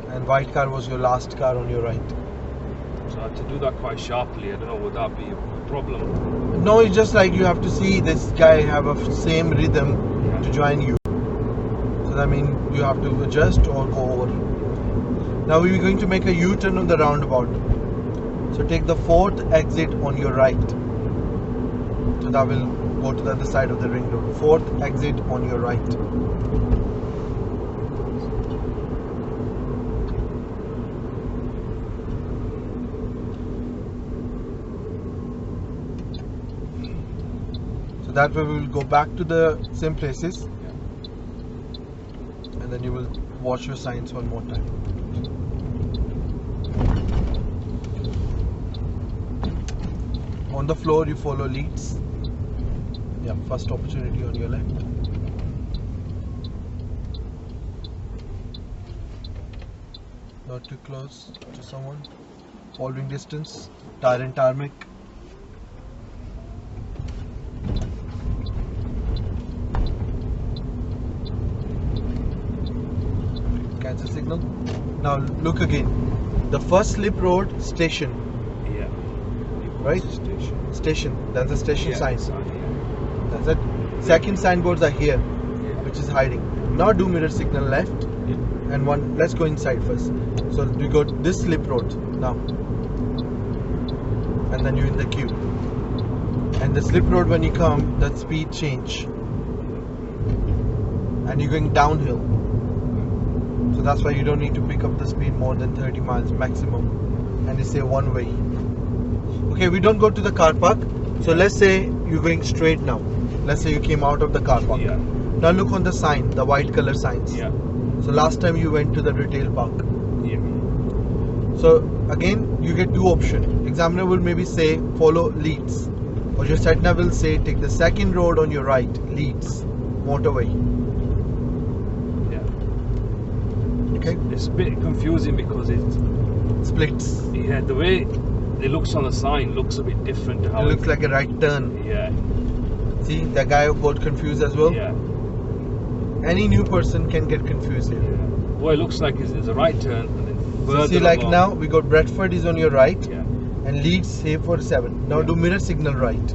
S1: And white car was your last car on your right.
S2: So I had to do that quite sharply. I don't know, would that be a problem?
S1: No, it's just like you have to see this guy have a same rhythm to join you. So that means you have to adjust or go over. Now we're going to make a U-turn on the roundabout. So take the 4th exit on your right. So that will go to the other side of the ring road. 4th exit on your right. That way we will go back to the same places, and then you will watch your signs one more time. On the floor you follow Leeds. Yeah, first opportunity on your left. Not too close to someone. Following distance. Tire and tarmac. Cancel signal. Now look again. The first slip road, station.
S2: Yeah.
S1: Right? Station. That's the station sign. That's it. Second signboards are here, which is hiding. Now do mirror signal left, and one. Let's go inside first. So we got this slip road now, and then you're in the queue. And the slip road, when you come, that speed change, and you're going downhill. So that's why you don't need to pick up the speed more than 30 miles maximum, and it's a one way. Okay, we don't go to the car park. So let's say you're going straight now. Let's say you came out of the car park.
S2: Yeah.
S1: Now look on the sign, the white color signs.
S2: Yeah.
S1: So last time you went to the retail park.
S2: Yeah.
S1: So again, you get two options. Examiner will maybe say follow Leeds, or your sat nav will say take the second road on your right, Leeds, motorway. Okay.
S2: It's a bit confusing because it
S1: Splits.
S2: Yeah, the way it looks on the sign looks a bit different to how
S1: It looks like a right turn.
S2: Yeah.
S1: See, that guy got confused as well.
S2: Yeah.
S1: Any new person can get confused here.
S2: Yeah. Well, it looks like it's a right turn and then further
S1: So see, like
S2: along.
S1: now we got Bradford is on your right,
S2: Yeah.
S1: and Leeds say for 7. Now
S2: Yeah.
S1: do mirror signal right,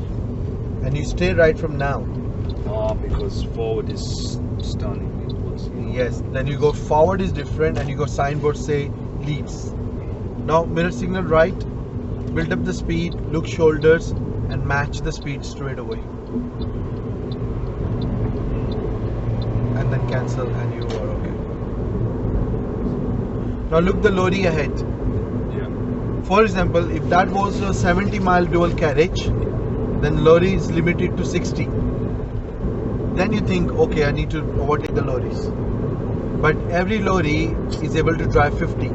S1: and you stay right from now.
S2: Oh, because forward is stunning.
S1: Yes. Then you go forward is different, and you go signboard say Leeds. Now mirror signal right, build up the speed, look shoulders, and match the speed straight away. And then cancel, and you are okay. Now look the lorry ahead.
S2: Yeah.
S1: For example, if that was a 70-mile dual carriage, then lorry is limited to 60. Then you think, okay, I need to overtake the lorries. But every lorry is able to drive 50.
S2: Yeah.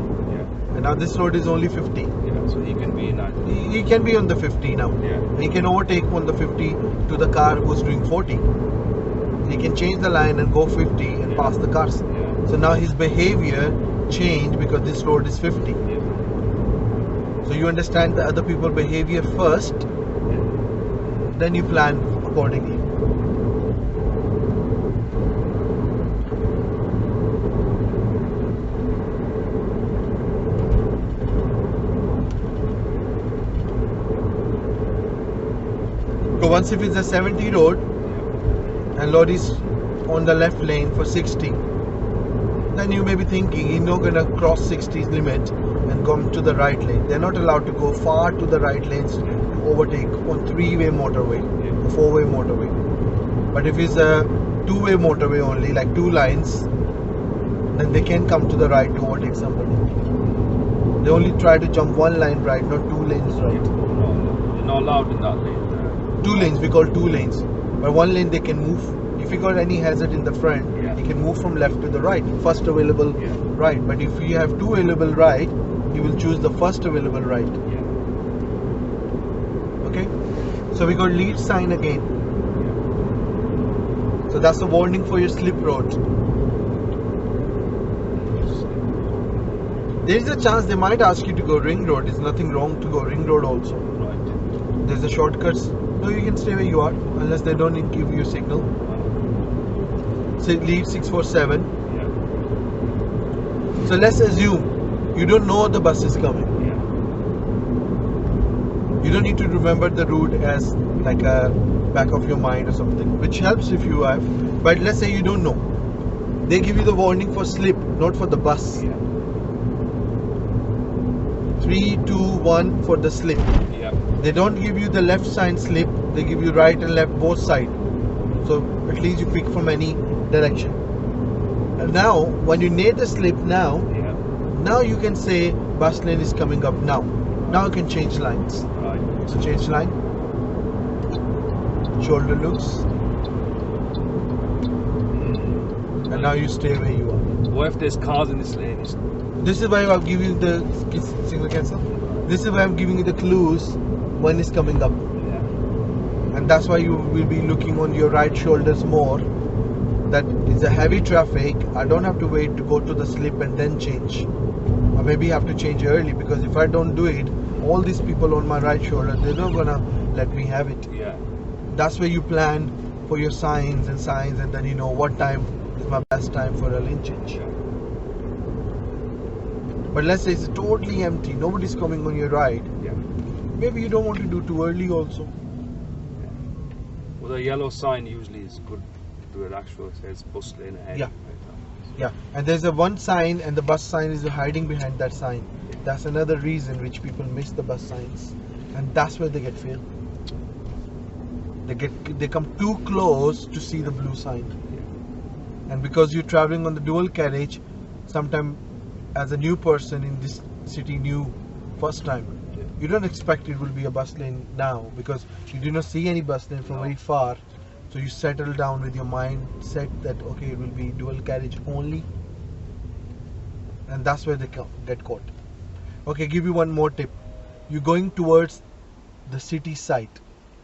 S1: And now this road is only 50.
S2: Yeah. So he can be in that.
S1: He can be on the 50 now.
S2: Yeah.
S1: He can overtake on the 50 to the car who's doing 40. He can change the line and go 50 and
S2: Yeah.
S1: pass the cars.
S2: Yeah.
S1: So now his behavior changed because this road is 50.
S2: Yeah.
S1: So you understand the other people's behavior first, then you plan accordingly. So once if it's a 70 road, and lorry's on the left lane for 60, then you may be thinking he's not going to cross 60 limit and come to the right lane. They're not allowed to go far to the right lanes to overtake on 3-way motorway or 4-way motorway. But if it's a 2-way motorway only, like 2 lines, then they can come to the right to overtake somebody. They only try to jump 1 line right, not 2 lanes right.
S2: No, you're not allowed in that lane.
S1: 2 lanes, we call 2 lanes. But 1 lane they can move. If you got any hazard in the front, you can move from left to the right, first available right. But if you have 2 available right, you will choose the first available right. Okay, so we got lead sign again. So that's a warning for your slip road. There is a chance they might ask you to go ring road. There's nothing wrong to go ring road also.
S2: Right.
S1: There's a shortcuts. No, you can stay where you are unless they don't give you a signal. So lead 647. So let's assume you don't know the bus is coming. You don't need to remember the route as like a back of your mind or something, which helps if you have. But let's say you don't know. They give you the warning for slip, not for the bus. 3, 2, 1 for the slip. They don't give you the left side slip. They give you right and left both sides. So at least you pick from any direction. And now when you near the slip now you can say bus lane is coming up now. Now you can change lines.
S2: Right.
S1: So change line. Shoulder loose. And now you stay where you are.
S2: What if there's cars in this lane?
S1: This is why I'm giving you the signal cancel. This is why I'm giving you the clues when it's coming up. And that's why you will be looking on your right shoulders more. That it's a heavy traffic. I don't have to wait to go to the slip and then change. Or maybe I have to change early, because if I don't do it, all these people on my right shoulder, they're not gonna let me have it. That's where you plan for your signs, and then you know what time is my best time for a lane change. But let's say it's totally empty, nobody's coming on your right. Maybe you don't want to do too early also.
S2: Well, the yellow sign usually is good to it. Actually, it says bus lane ahead.
S1: And there's a one sign, and the bus sign is hiding behind that sign. That's another reason which people miss the bus signs, and that's where they get failed. They come too close to see the blue sign, and because you're traveling on the dual carriage, sometimes as a new person in this city, new first time, you don't expect it will be a bus lane now, because you do not see any bus lane from very far. So you settle down with your mindset that okay, it will be dual carriage only, and that's where they get caught. Okay, give you one more tip. You're going towards the city side.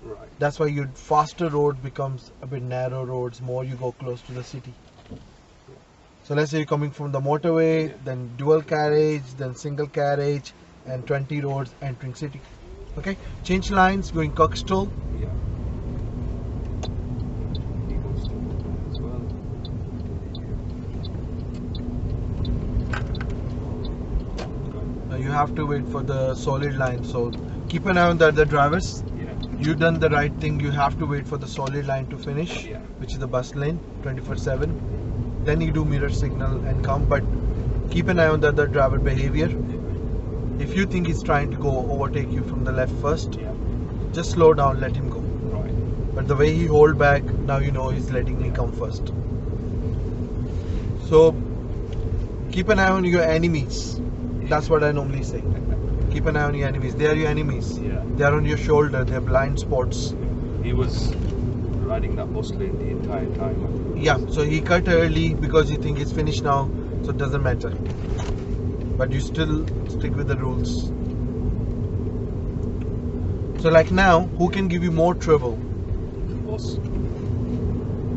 S2: Right.
S1: That's why your faster road becomes a bit narrow roads, more you go close to the city. So let's say you're coming from the motorway, then dual carriage, then single carriage, and 20 roads entering city. Okay, change lines, going Cuxtall. You have to wait for the solid line, so keep an eye on the other drivers. You've done the right thing. You have to wait for the solid line to finish, which is the bus lane 24/7. Then you do mirror signal and come, but keep an eye on the other driver behavior. If you think he's trying to go overtake you from the left first, just slow down, let him go. But the way he hold back, now you know he's letting me come first. So keep an eye on your enemies. That's what I normally say. Keep an eye on your enemies. They are your enemies. They are on your shoulder. They are blind spots.
S2: He was riding that bus lane the entire time.
S1: So he cut early because he thinks it's finished now, so it doesn't matter. But you still stick with the rules. So like now, who can give you more trouble?
S2: Bus.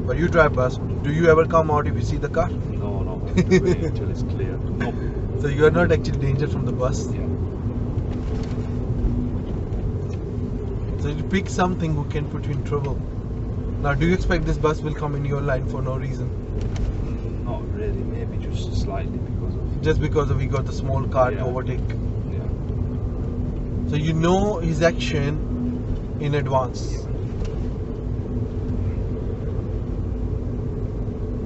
S1: But you drive bus. Do you ever come out if you see the car?
S2: No. I have to wait until it's clear.
S1: So you are not actually danger from the bus. So you pick something who can put you in trouble. Now, do you expect this bus will come in your line for no reason?
S2: Not really. Maybe just slightly
S1: because of he got the small car to overtake. So you know his action in advance.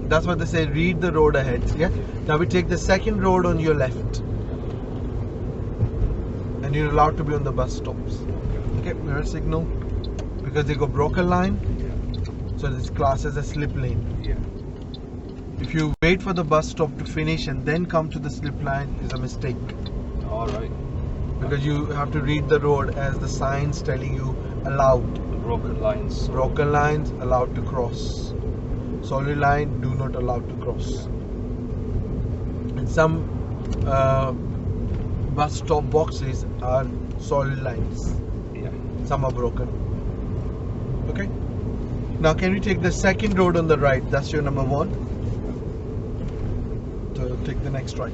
S1: That's what they say, read the road ahead. Yeah. Now we take the second road on your left. And you're allowed to be on the bus stops. Okay, mirror signal. Because they go broken line. So this class as a slip lane. If you wait for the bus stop to finish and then come to the slip line, is a mistake.
S2: Alright.
S1: Because you have to read the road as the signs telling you allowed.
S2: The broken lines.
S1: Broken lines allowed to cross. Solid line do not allow to cross. And some bus stop boxes are solid lines. Some are broken. Okay. Now can we take the second road on the right? That's your number 1. So take the next right.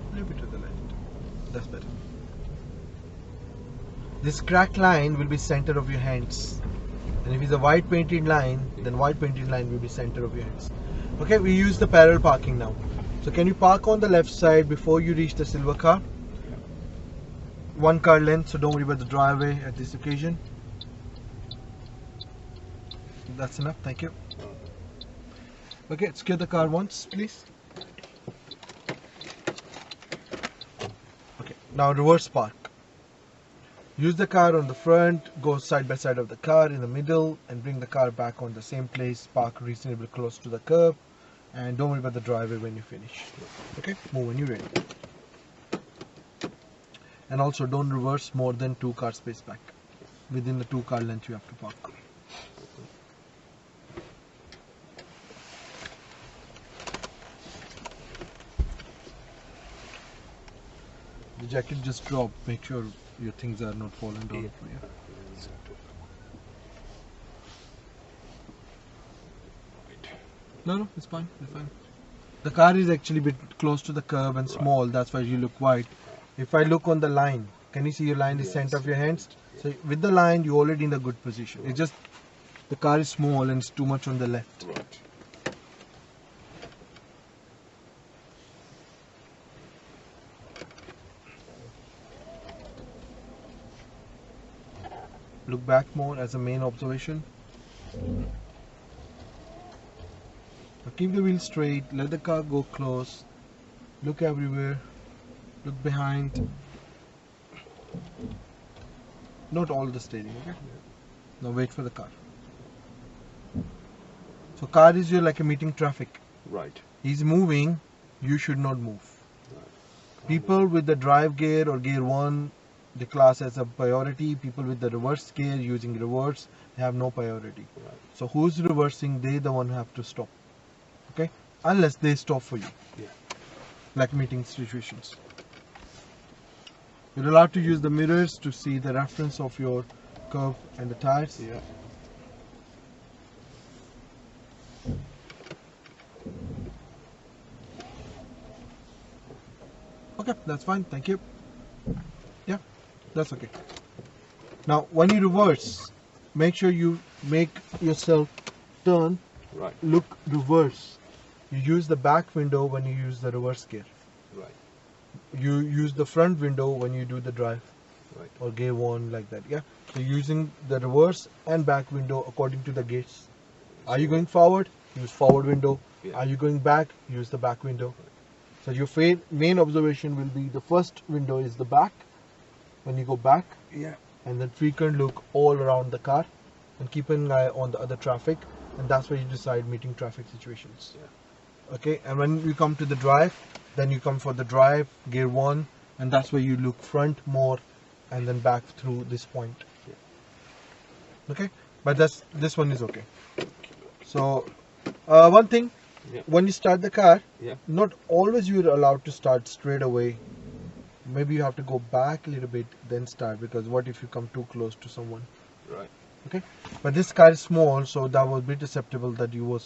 S1: A little bit to the left. That's better. This cracked line will be center of your hands. And if it's a white painted line, then white painted line will be center of your hands. Okay, we use the parallel parking now. So can you park on the left side before you reach the silver car? 1 car length, so don't worry about the driveway at this occasion. That's enough, thank you. Okay, secure the car once, please. Okay, now reverse park. Use the car on the front, go side by side of the car in the middle, and bring the car back on the same place, park reasonably close to the curb, and don't worry about the driveway when you finish. Okay, move when you're ready. And also don't reverse more than 2 car space back. Within the 2 car length you have to park. The jacket just dropped, make sure your things are not falling down for you. No, it's fine, it's fine. The car is actually a bit close to the curb and small, that's why you look wide. If I look on the line, can you see your line is center of your hands? So with the line, you're already in the good position. It's just the car is small and it's too much on the left.
S2: Right.
S1: Look back more as a main observation. Now keep the wheel straight, let the car go close, look everywhere, look behind. Not all the steering, okay? Now wait for the car. So car is your like a meeting traffic.
S2: Right.
S1: He's moving, you should not move. People with the drive gear or gear 1, the class as a priority. People with the reverse gear using reverse, they have no priority.
S2: Right.
S1: So who's reversing, they the one who have to stop. Okay? Unless they stop for you.
S2: Yeah.
S1: Like meeting situations. You're allowed to use the mirrors to see the reference of your curve and the tires.
S2: Yeah.
S1: Okay, that's fine, thank you. Yeah, that's okay. Now when you reverse, make sure you make yourself turn,
S2: Right.
S1: look reverse. You use the back window when you use the reverse gear.
S2: Right.
S1: You use the front window when you do the drive.
S2: Right.
S1: Or gear 1 like that. Yeah. So using the reverse and back window according to the gates. Are you going forward? Use forward window.
S2: Yeah.
S1: Are you going back? Use the back window. So your main observation will be the first window is the back. When you go back,
S2: Yeah.
S1: and then frequent look all around the car and keep an eye on the other traffic, and that's where you decide meeting traffic situations.
S2: Yeah.
S1: Okay, and when you come to the drive, then you come for the drive, gear 1, and that's where you look front more and then back through this point.
S2: Yeah.
S1: Okay, but this one is okay. So one thing,
S2: Yeah.
S1: when you start the car,
S2: Yeah.
S1: not always you're allowed to start straight away. Maybe you have to go back a little bit then start, because what if you come too close to someone?
S2: Right.
S1: Okay, but this car is small, so that was a bit acceptable that you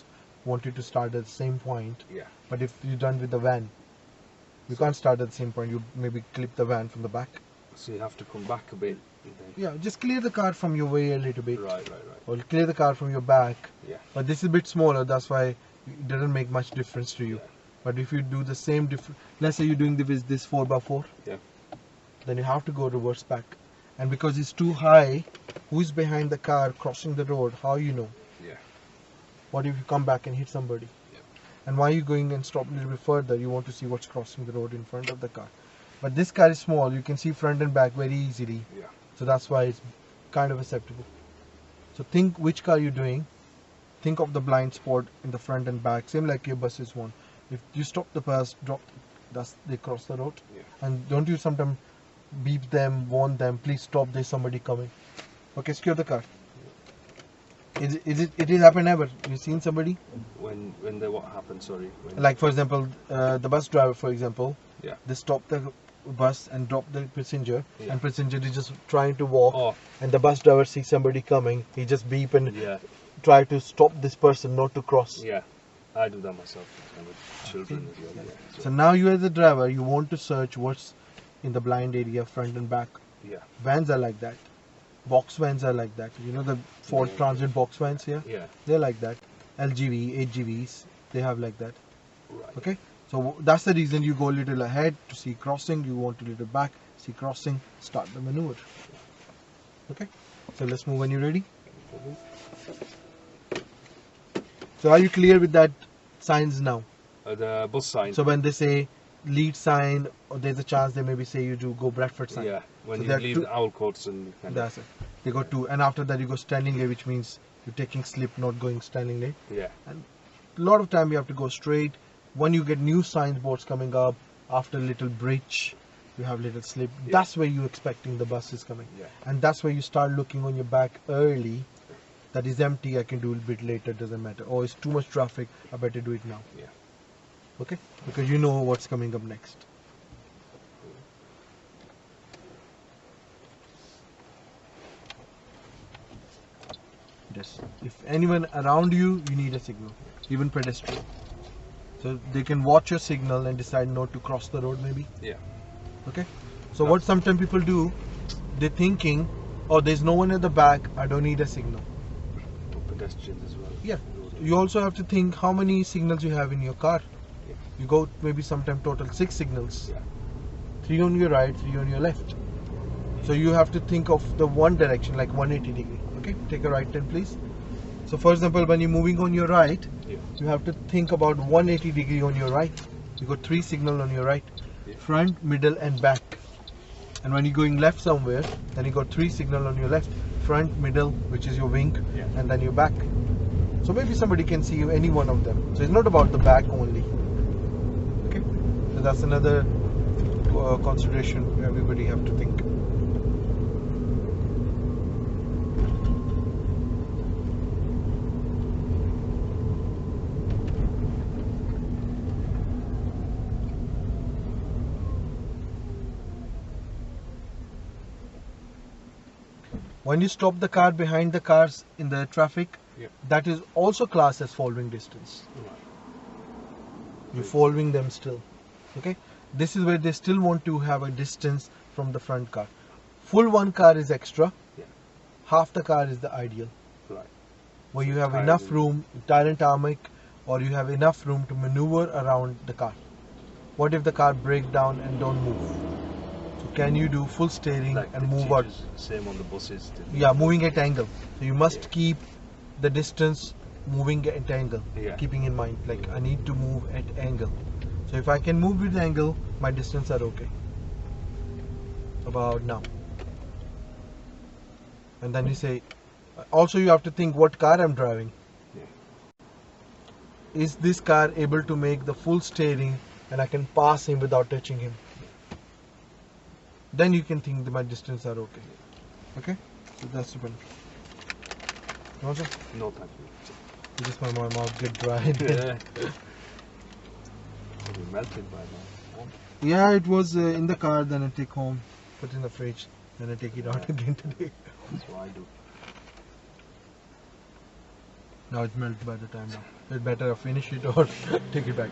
S1: wanted to start at the same point.
S2: Yeah.
S1: But if you're done with the van, you can't start at the same point. You maybe clip the van from the back.
S2: So you have to come back a bit. And then...
S1: Yeah, just clear the car from your way a little bit.
S2: Right.
S1: Or clear the car from your back.
S2: Yeah.
S1: But this is a bit smaller, that's why it doesn't make much difference to you.
S2: Yeah.
S1: But if you do the same let's say you're doing this 4x4.
S2: Yeah.
S1: Then you have to go reverse back. And because it's too high, who's behind the car crossing the road? How you know?
S2: Yeah.
S1: What if you come back and hit somebody?
S2: Yeah.
S1: And why are you going and stop a little bit further? You want to see what's crossing the road in front of the car. But this car is small, you can see front and back very easily.
S2: Yeah.
S1: So that's why it's kind of acceptable. So think which car you're doing. Think of the blind spot in the front and back, same like your buses one. If you stop the bus, they cross the road.
S2: Yeah.
S1: And don't you sometimes beep them, warn them, please stop, there's somebody coming. Okay, secure the car. It is happen ever? You seen somebody?
S2: When what happened? Sorry.
S1: Like for example, the bus driver, for example.
S2: Yeah.
S1: They stop the bus and drop the passenger,
S2: Yeah.
S1: and passenger is just trying to walk,
S2: Oh.
S1: and the bus driver sees somebody coming. He just beep and
S2: Yeah.
S1: try to stop this person not to cross.
S2: Yeah. I do that myself. And with children as well. Yeah.
S1: So now you as a driver, you want to search what's in the blind area, front and back.
S2: Yeah.
S1: Vans are like that. Box vans are like that. You know the Ford
S2: Yeah.
S1: Transit box vans here?
S2: Yeah.
S1: They're like that. LGV, 8GVs, they have like that.
S2: Right.
S1: Okay? So that's the reason you go a little ahead to see crossing, you want a little back, see crossing, start the maneuver. Okay? So let's move when you're ready. So are you clear with that signs now?
S2: The bus sign.
S1: So when they say Leeds sign, or there's a chance they maybe say you do go Bradford sign.
S2: Yeah. When
S1: So
S2: you
S1: there are
S2: leave
S1: two-
S2: the owl courts and kind
S1: That's it. They go two, and after that you go standing lane, which means you're taking slip, not going standing lane.
S2: Yeah.
S1: A lot of time you have to go straight. When you get new signboards coming up, after little bridge, you have little slip.
S2: Yeah.
S1: That's where you're expecting the bus is coming.
S2: Yeah.
S1: And that's where you start looking on your back early. That is empty, I can do a bit later, doesn't matter. Or it's too much traffic, I better do it now.
S2: Yeah.
S1: Okay? Because you know what's coming up next. Yes. If anyone around you, you need a signal, even pedestrian. So they can watch your signal and decide not to cross the road maybe.
S2: Yeah.
S1: Okay? So what sometimes people do, they're thinking, oh, there's no one at the back, I don't need a signal.
S2: For pedestrians as well.
S1: Yeah. You also have to think how many signals you have in your car.
S2: Yeah.
S1: You go maybe sometime total 6 signals.
S2: Yeah.
S1: 3 on your right, 3 on your left. So you have to think of the one direction, like 180 degree. Okay, take a right turn please. So for example, when you're moving on your right,
S2: Yeah.
S1: you have to think about 180 degree on your right. You got 3 signals on your right,
S2: Yeah.
S1: front, middle and back. And when you're going left somewhere, then you got 3 signals on your left, front, middle, which is your wing,
S2: Yeah.
S1: and then your back. So maybe somebody can see you any one of them. So it's not about the back only. Okay, so that's another consideration everybody have to think. When you stop the car behind the cars in the traffic,
S2: Yeah.
S1: that is also classed as following distance. You're following them still. Okay? This is where they still want to have a distance from the front car. Full one car is extra.
S2: Yeah.
S1: Half the car is the ideal.
S2: Right.
S1: Where you
S2: So
S1: have
S2: tires
S1: enough
S2: and-
S1: room, tire and tarmac, or you have enough room to maneuver around the car. What if the car breaks down and don't move? So can you do full steering
S2: Like
S1: and
S2: the
S1: move out?
S2: teachers, Same on the buses.
S1: Yeah, moving at angle. So you must
S2: Yeah.
S1: keep the distance moving at angle.
S2: Yeah.
S1: Keeping in mind, like I need to move at angle. So if I can move with angle, my distance are okay. About now. And then you say, also you have to think what car I'm driving.
S2: Yeah.
S1: Is this car able to make the full steering and I can pass him without touching him? Then you can think that my distance are okay. Okay? So that's the one. You want some?
S2: No, thank you.
S1: Just my mouth get dry.
S2: Yeah. Probably melted by now.
S1: Yeah, it was in the car, then I take home, put in the fridge, then I take it out again today.
S2: That's what I do.
S1: Now it's melted by the time now. It's better I finish it or take it back.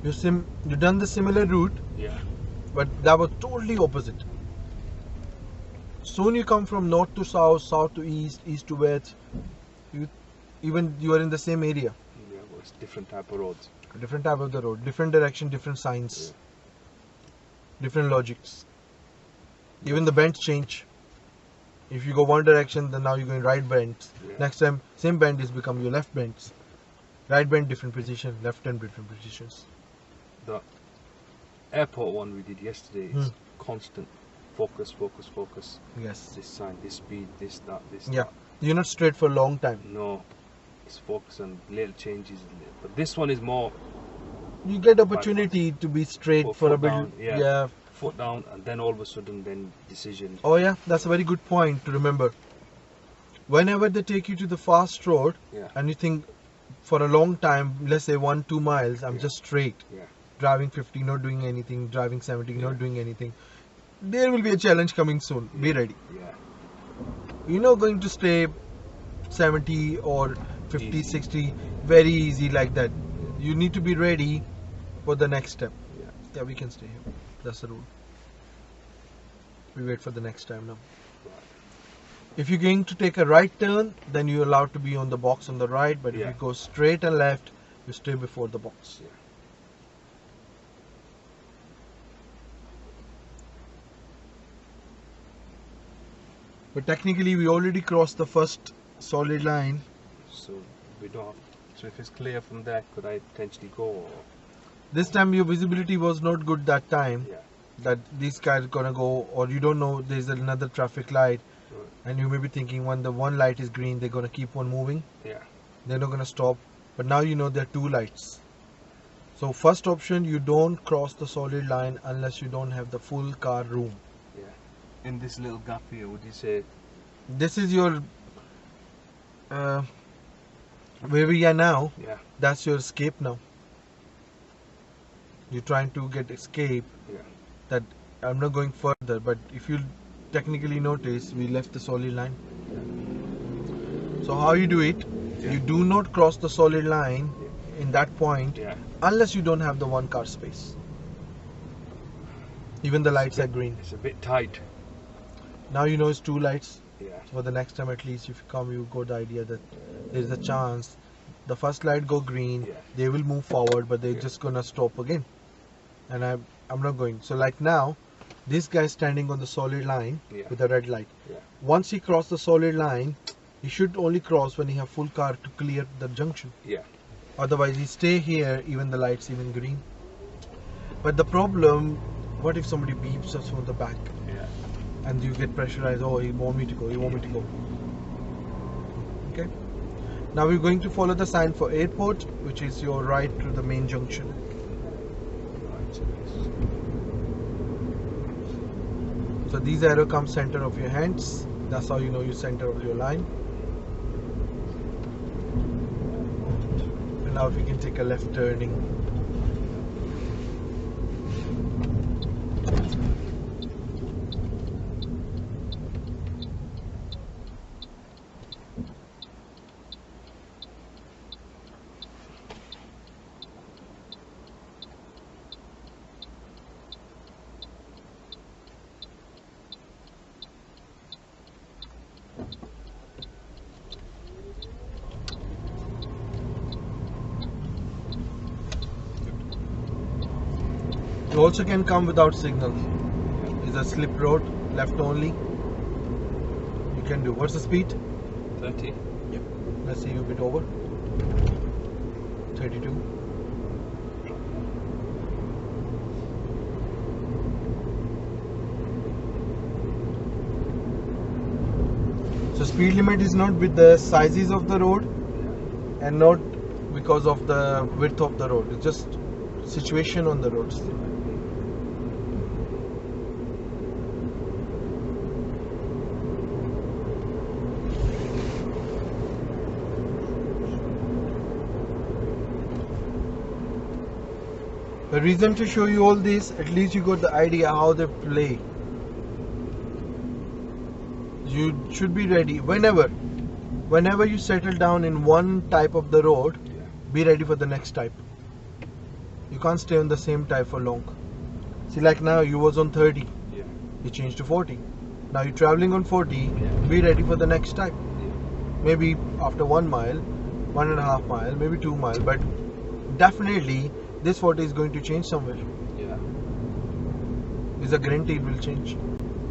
S1: You done the similar route,
S2: Yeah.
S1: but that was totally opposite. Soon you come from north to south, south to east, east to west. You are in the same area.
S2: Yeah, but it's different type of roads.
S1: Different type of the road, different direction, different signs, different logics. Even the bends change. If you go one direction, then now you're going right bends.
S2: Yeah.
S1: Next time, same bend is become your left bends. Right bend, different position, left bend, different positions.
S2: The airport one we did yesterday is constant focus, focus, focus.
S1: Yes.
S2: This sign, this speed, this, that, this,
S1: Yeah.
S2: that.
S1: You're not straight for a long time.
S2: No, it's focus and little changes. But this one is more
S1: You get opportunity to be straight
S2: Put
S1: for a
S2: foot
S1: bit.
S2: down, yeah.
S1: Yeah.
S2: foot down, and then all of a sudden, then decision.
S1: Oh yeah, that's a very good point to remember. Whenever they take you to the fast road,
S2: Yeah.
S1: and you think for a long time, let's say 1-2 miles, I'm
S2: Yeah.
S1: just straight,
S2: Yeah.
S1: driving 50, not doing anything, driving 70,
S2: Yeah.
S1: not doing anything. There will be a challenge coming soon. Be ready.
S2: Yeah.
S1: You're not going to stay 70 or 50,
S2: Easy.
S1: 60 very easy like that. You need to be ready for the next step.
S2: Yeah.
S1: Yeah, we can stay here. That's the rule. We wait for the next time now. If you're going to take a right turn, then you're allowed to be on the box on the right. But if
S2: Yeah.
S1: you go straight and left, you stay before the box.
S2: Yeah.
S1: But technically, we already crossed the first solid line.
S2: So we don't have. So if it's clear from there, could I potentially go? Or,
S1: This time your visibility was not good that time.
S2: yeah.
S1: That this guy is gonna go, or you don't know there's another traffic light,
S2: Right.
S1: and you may be thinking when the one light is green, they're gonna keep on moving.
S2: Yeah.
S1: They're not gonna stop. But now you know there are two lights. So first option, you don't cross the solid line unless you don't have the full car room.
S2: Yeah. In this little gap here, would you say?
S1: This is your where we are now.
S2: Yeah.
S1: That's your escape now. You're trying to get escape.
S2: Yeah.
S1: That I'm not going further, but if you technically notice, we left the solid line. So how you do it?
S2: Yeah.
S1: You do not cross the solid line in that point
S2: Yeah.
S1: unless you don't have the one car space. Even the lights are green.
S2: It's a bit tight.
S1: Now you know it's two lights.
S2: Yeah.
S1: For the next time, at least if you come, you got the idea that there's a chance the first light go green,
S2: Yeah.
S1: they will move forward, but they're
S2: Yeah.
S1: just gonna stop again. And I'm not going. So like now, this guy standing on the solid line
S2: Yeah.
S1: with a red light.
S2: Yeah.
S1: Once he crossed the solid line, he should only cross when he have full car to clear the junction.
S2: Yeah.
S1: Otherwise, he stay here even the lights even green. But the problem, what if somebody beeps us from the back?
S2: Yeah.
S1: And you get pressurized, oh, he want me to go, he want me to go. Okay. Now we're going to follow the sign for airport, which is your right to the main junction.
S2: Right.
S1: So these arrow come center of your hands. That's how you know you center of your line. And now we can take a left turning. You also can come without signal. It's a slip road, left only. You can do. What's the speed?
S2: 30.
S1: Yep. Let's see you a bit over. 32. So speed limit is not with the sizes of the road and not because of the width of the road. It's just situation on the roads. The reason to show you all this, at least you got the idea how they play. You should be ready whenever you settle down in one type of the road,
S2: Yeah.
S1: be ready for the next type. You can't stay on the same tyre for long. See, like now you was on 30.
S2: Yeah.
S1: You changed to 40. Now you're traveling on 40.
S2: Yeah.
S1: Be ready for the next type.
S2: Yeah.
S1: Maybe after 1 mile, 1.5 mile, maybe 2 mile, but definitely this 40 is going to change somewhere.
S2: Yeah.
S1: Is a guarantee it will change.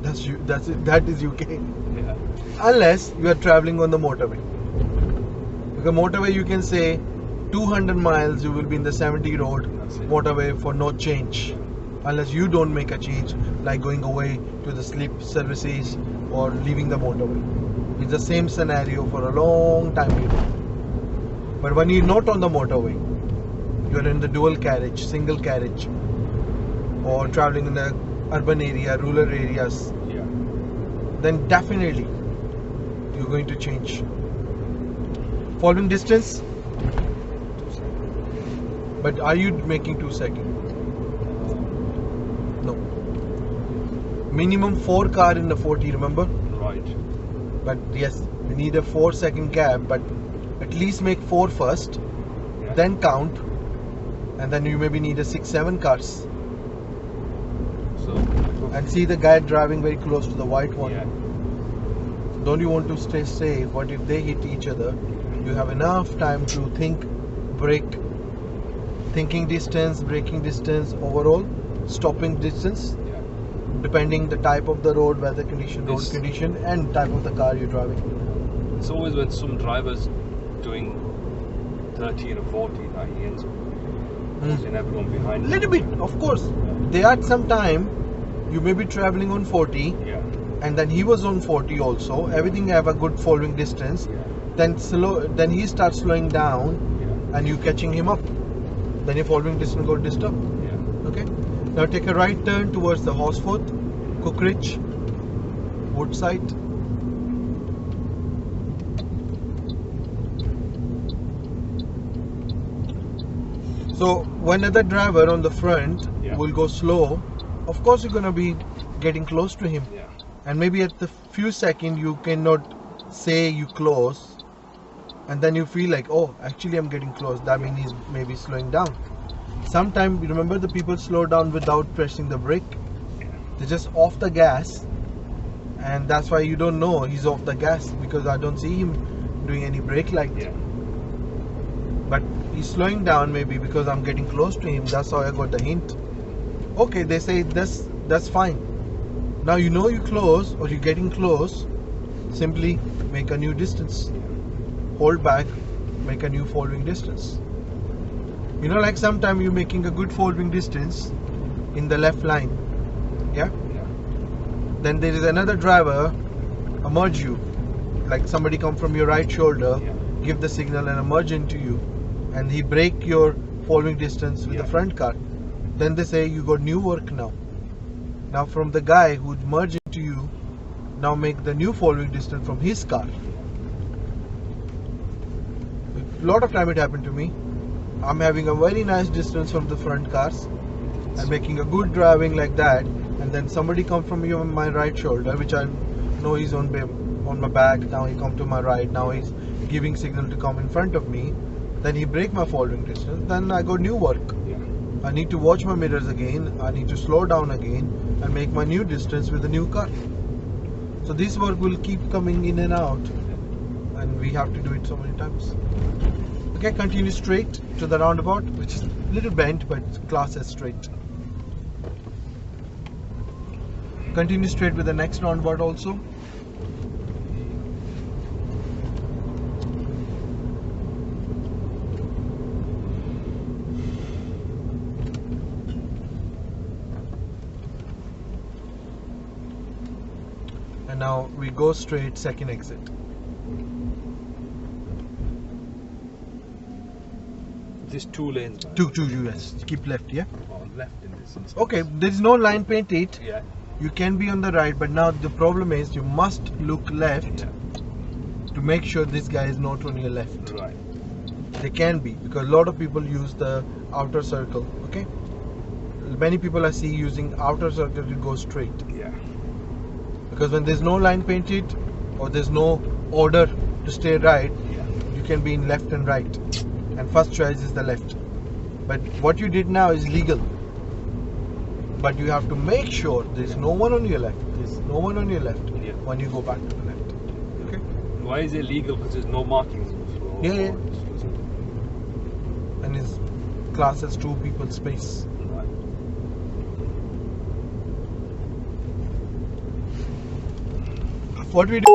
S1: That's you. That's it. That is UK.
S2: Yeah.
S1: Unless you are traveling on the motorway. Because motorway you can say 200 miles you will be in the 70 road
S2: That's it.
S1: motorway for no change. Unless you don't make a change, like going away to the sleep services or leaving the motorway. It's the same scenario for a long time period. But when you're not on the motorway, you're in the dual carriage, single carriage, or traveling in the urban area, rural areas,
S2: Yeah.
S1: then definitely you're going to change. Following distance,
S2: 2 seconds.
S1: but are you making 2 seconds? No. Minimum 4 car in the 40, remember?
S2: Right.
S1: But yes, we need a 4-second gap, but at least make 4 first,
S2: Yeah.
S1: then count, and then you maybe need a 6-7 cars.
S2: So.
S1: And see the guy driving very close to the white one.
S2: Yeah.
S1: Don't you want to stay safe? What if they hit each other? You have enough time to think, brake, thinking distance, braking distance, overall, stopping distance,
S2: Yeah.
S1: depending the type of the road, weather condition, road
S2: This-
S1: condition, and type of the car you're driving.
S2: It's always when some drivers doing 30 and a 40 that he ends up causing everyone behind.
S1: Little bit, of course. There are some time you may be traveling on 40,
S2: Yeah.
S1: and then he was on 40 also. Everything have a good following distance.
S2: Yeah.
S1: Then he starts slowing down,
S2: Yeah.
S1: and you catching him up. Then your following distance got disturbed.
S2: Yeah.
S1: Okay. Now take a right turn towards the Horsforth, Cookridge, Woodside. So when other driver on the front
S2: Yeah.
S1: will go slow, of course you're gonna be getting close to him.
S2: Yeah.
S1: And maybe at the few seconds you cannot say you close, and then you feel like, oh, actually I'm getting close. That means he's maybe slowing down. Sometimes you remember the people slow down without pressing the brake. They're just off the gas, and that's why you don't know he's off the gas, because I don't see him doing any brake light.
S2: Yeah.
S1: But he's slowing down maybe because I'm getting close to him. That's how I got the hint. Okay, they say that's fine. Now you know you're close or you're getting close. Simply make a new distance. Hold back, make a new following distance. You know, like sometimes you're making a good following distance in the left line. Yeah?
S2: Yeah.
S1: Then there is another driver emerge you. Like somebody come from your right shoulder,
S2: Yeah.
S1: give the signal and emerge into you. And he break your following distance with the
S2: Yeah.
S1: front car. Then they say you got new work now. Now from the guy who merged into you, now make the new following distance from his car. A lot of time it happened to me. I'm having a very nice distance from the front cars and making a good driving like that, and then somebody come from you on my right shoulder, which I know he's on my back. Now he come to my right. Now he's giving signal to come in front of me. Then he break my following distance. Then I got new work.
S2: Yeah.
S1: I need to watch my mirrors again. I need to slow down again and make my new distance with the new car. So this work will keep coming in and out, and we have to do it so many times. Okay, continue straight to the roundabout, which is a little bent but class as straight. Continue straight with the next roundabout also. And now we go straight, second exit.
S2: There's 2 lanes, man.
S1: Two US. Keep left, yeah?
S2: Or left in this instance.
S1: Okay, there is no line painted.
S2: Yeah.
S1: You can be on the right, but now the problem is you must look left
S2: Yeah.
S1: to make sure this guy is not on your left.
S2: Right.
S1: They can be, because a lot of people use the outer circle. Okay, many people I see using outer circle to go straight,
S2: Yeah.
S1: because when there's no line painted or there's no order to stay right,
S2: Yeah.
S1: you can be in left and right, and first choice is the left. But what you did now is legal. But you have to make sure there's no one on your left. There's no one on your left when you go back to the left. Okay?
S2: Why is it legal? Because there's no markings on the floor.
S1: Yeah. And it's class as 2 people space.
S2: Right.
S1: What we do